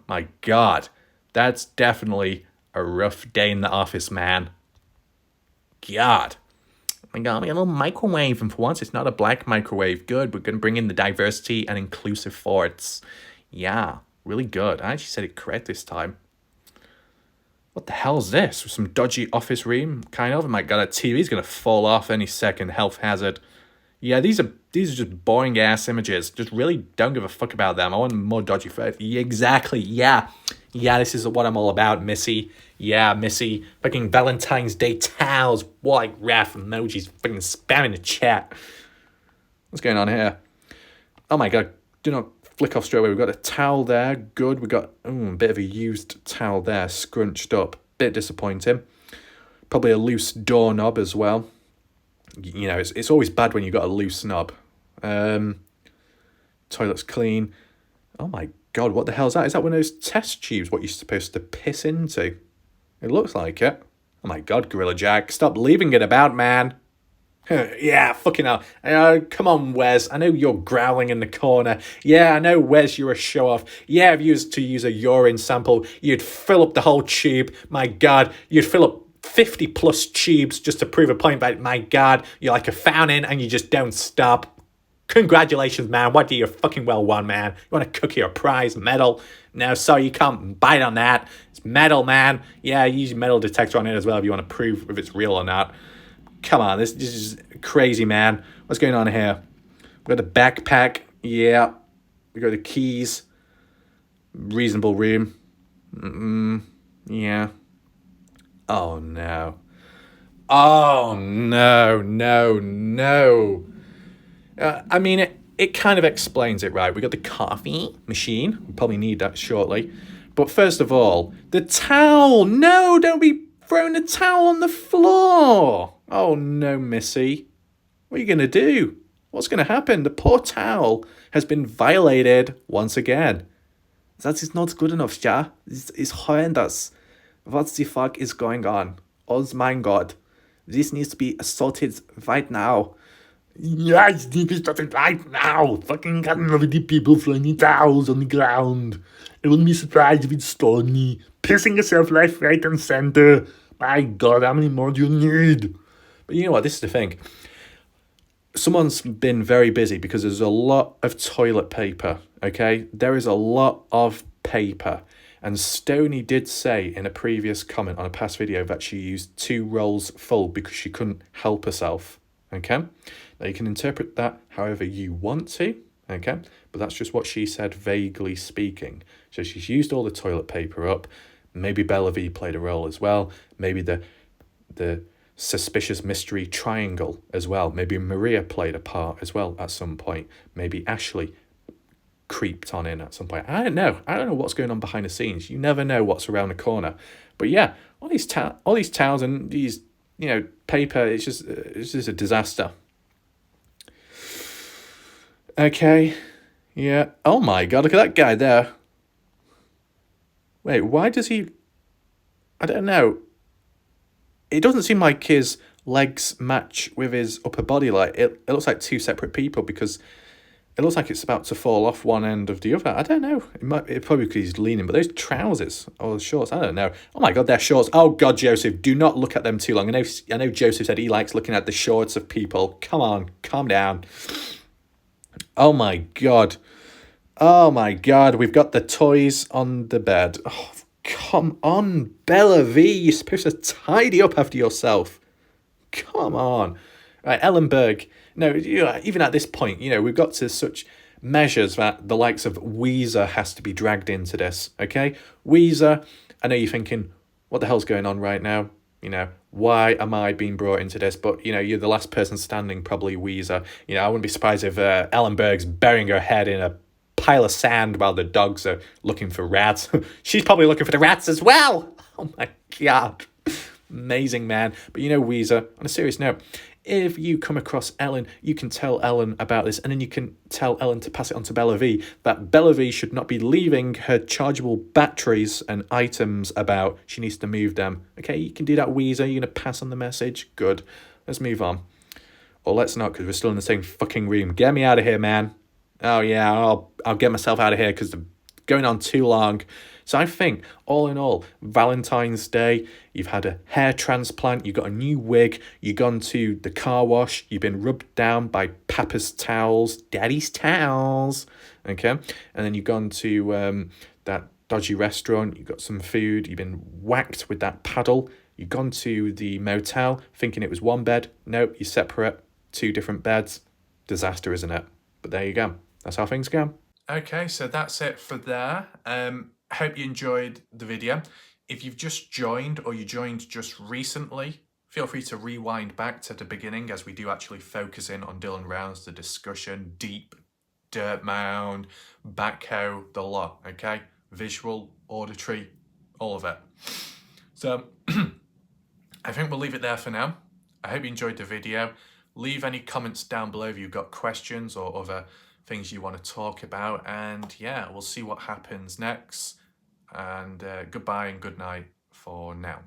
My God, that's definitely a rough day in the office, man. God. Oh my God, we got a little microwave, and for once, it's not a black microwave. Good, we're going to bring in the diversity and inclusive thoughts. Yeah, really good. I actually said it correct this time. What the hell is this? Some dodgy office room, kind of. Oh my God, that TV's going to fall off any second. Health hazard. Yeah, these are just boring ass images. Just really don't give a fuck about them. I want more dodgy photos. Yeah, exactly. Yeah, this is what I'm all about, Missy. Yeah, Missy. Fucking Valentine's Day towels. White wrath emojis. Fucking spamming the chat. What's going on here? Oh my God. Do not flick off straight away. We've got a towel there. Good. We've got a bit of a used towel there. Scrunched up. Bit disappointing. Probably a loose doorknob as well. It's always bad when you've got a loose knob. Toilet's clean. Oh my God, what the hell is that? Is that one of those test tubes, what you're supposed to piss into? It looks like it. Oh my God, Gorilla Jack, stop leaving it about, man. Yeah, fucking hell. Come on, Wes. I know you're growling in the corner. Yeah, I know, Wes, you're a show-off. Yeah, if you was to use a urine sample, you'd fill up the whole tube. My God, you'd fill up 50 plus tubes just to prove a point, but my God, you're like a fountain and you just don't stop. Congratulations, man. What do you fucking well won, man? You want a cookie or a prize, medal? No, sorry, you can't bite on that. It's metal, man. Yeah, use your metal detector on it as well if you want to prove if it's real or not. Come on, this is crazy, man. What's going on here? We've got the backpack. Yeah. We got the keys. Reasonable room. Yeah. Oh, no. Oh, no. I mean, it kind of explains it, right? We got the coffee machine. We probably need that shortly. But first of all, the towel. No, don't be throwing the towel on the floor. Oh, no, Missy. What are you going to do? What's going to happen? The poor towel has been violated once again. That is not good enough, yeah? This is horrendous. What the fuck is going on? Oh my God. This needs to be sorted right now. Yes, this started right now. Fucking getting already people throwing towels on the ground. I wouldn't be surprised if it's stormy. Pissing yourself left, right, and centre. My God, how many more do you need? But you know what? This is the thing. Someone's been very busy because there's a lot of toilet paper, okay? There is a lot of paper. And Stoney did say in a previous comment on a past video that she used 2 rolls full because she couldn't help herself, okay? Now you can interpret that however you want to, okay? But that's just what she said, vaguely speaking. So she's used all the toilet paper up. Maybe Bella V played a role as well. Maybe the suspicious mystery triangle as well. Maybe Maria played a part as well at some point. Maybe Ashley creeped on in at some point. I don't know what's going on behind the scenes. You never know what's around the corner. But yeah, all these towels and these, you know, paper, it's just a disaster. Okay. Yeah. Oh my God, look at that guy there. Wait, why does he... I don't know. It doesn't seem like his legs match with his upper body. Like it looks like 2 separate people because it looks like it's about to fall off one end of the other. I don't know. It probably because he's leaning, but those trousers or shorts, I don't know. Oh my God, they're shorts. Oh God, Joseph, do not look at them too long. I know Joseph said he likes looking at the shorts of people. Come on, calm down. Oh my God. Oh my God, we've got the toys on the bed. Oh, come on, Bella V. You're supposed to tidy up after yourself. Come on. Right, Ellenberg. No, even at this point, we've got to such measures that the likes of Weezer has to be dragged into this, okay? Weezer, I know you're thinking, what the hell's going on right now? Why am I being brought into this? But, you're the last person standing, probably Weezer. I wouldn't be surprised if Ellenberg's burying her head in a pile of sand while the dogs are looking for rats. She's probably looking for the rats as well. Oh my God. Amazing, man. But Weezer, on a serious note, if you come across Ellen, you can tell Ellen about this, and then you can tell Ellen to pass it on to Bella V, that Bella V should not be leaving her chargeable batteries and items about. She needs to move them. Okay, you can do that, Weezer. You're going to pass on the message? Good. Let's move on. Or let's not, because we're still in the same fucking room. Get me out of here, man. Oh yeah, I'll get myself out of here because they're going on too long. So I think, all in all, Valentine's Day, you've had a hair transplant, you've got a new wig, you've gone to the car wash, you've been rubbed down by Papa's towels, Daddy's towels, okay? And then you've gone to that dodgy restaurant, you've got some food, you've been whacked with that paddle, you've gone to the motel thinking it was one bed. Nope, you're separate, 2 different beds. Disaster, isn't it? But there you go. That's how things go. Okay, so that's it for there. Hope you enjoyed the video. If you've just joined or you joined just recently, feel free to rewind back to the beginning as we do actually focus in on Dylan Rounds, the discussion, deep, dirt mound, backhoe, the lot, okay? Visual, auditory, all of it. So I think we'll leave it there for now. I hope you enjoyed the video. Leave any comments down below if you've got questions or other things you want to talk about. And yeah, we'll see what happens next. And goodbye and good night for now.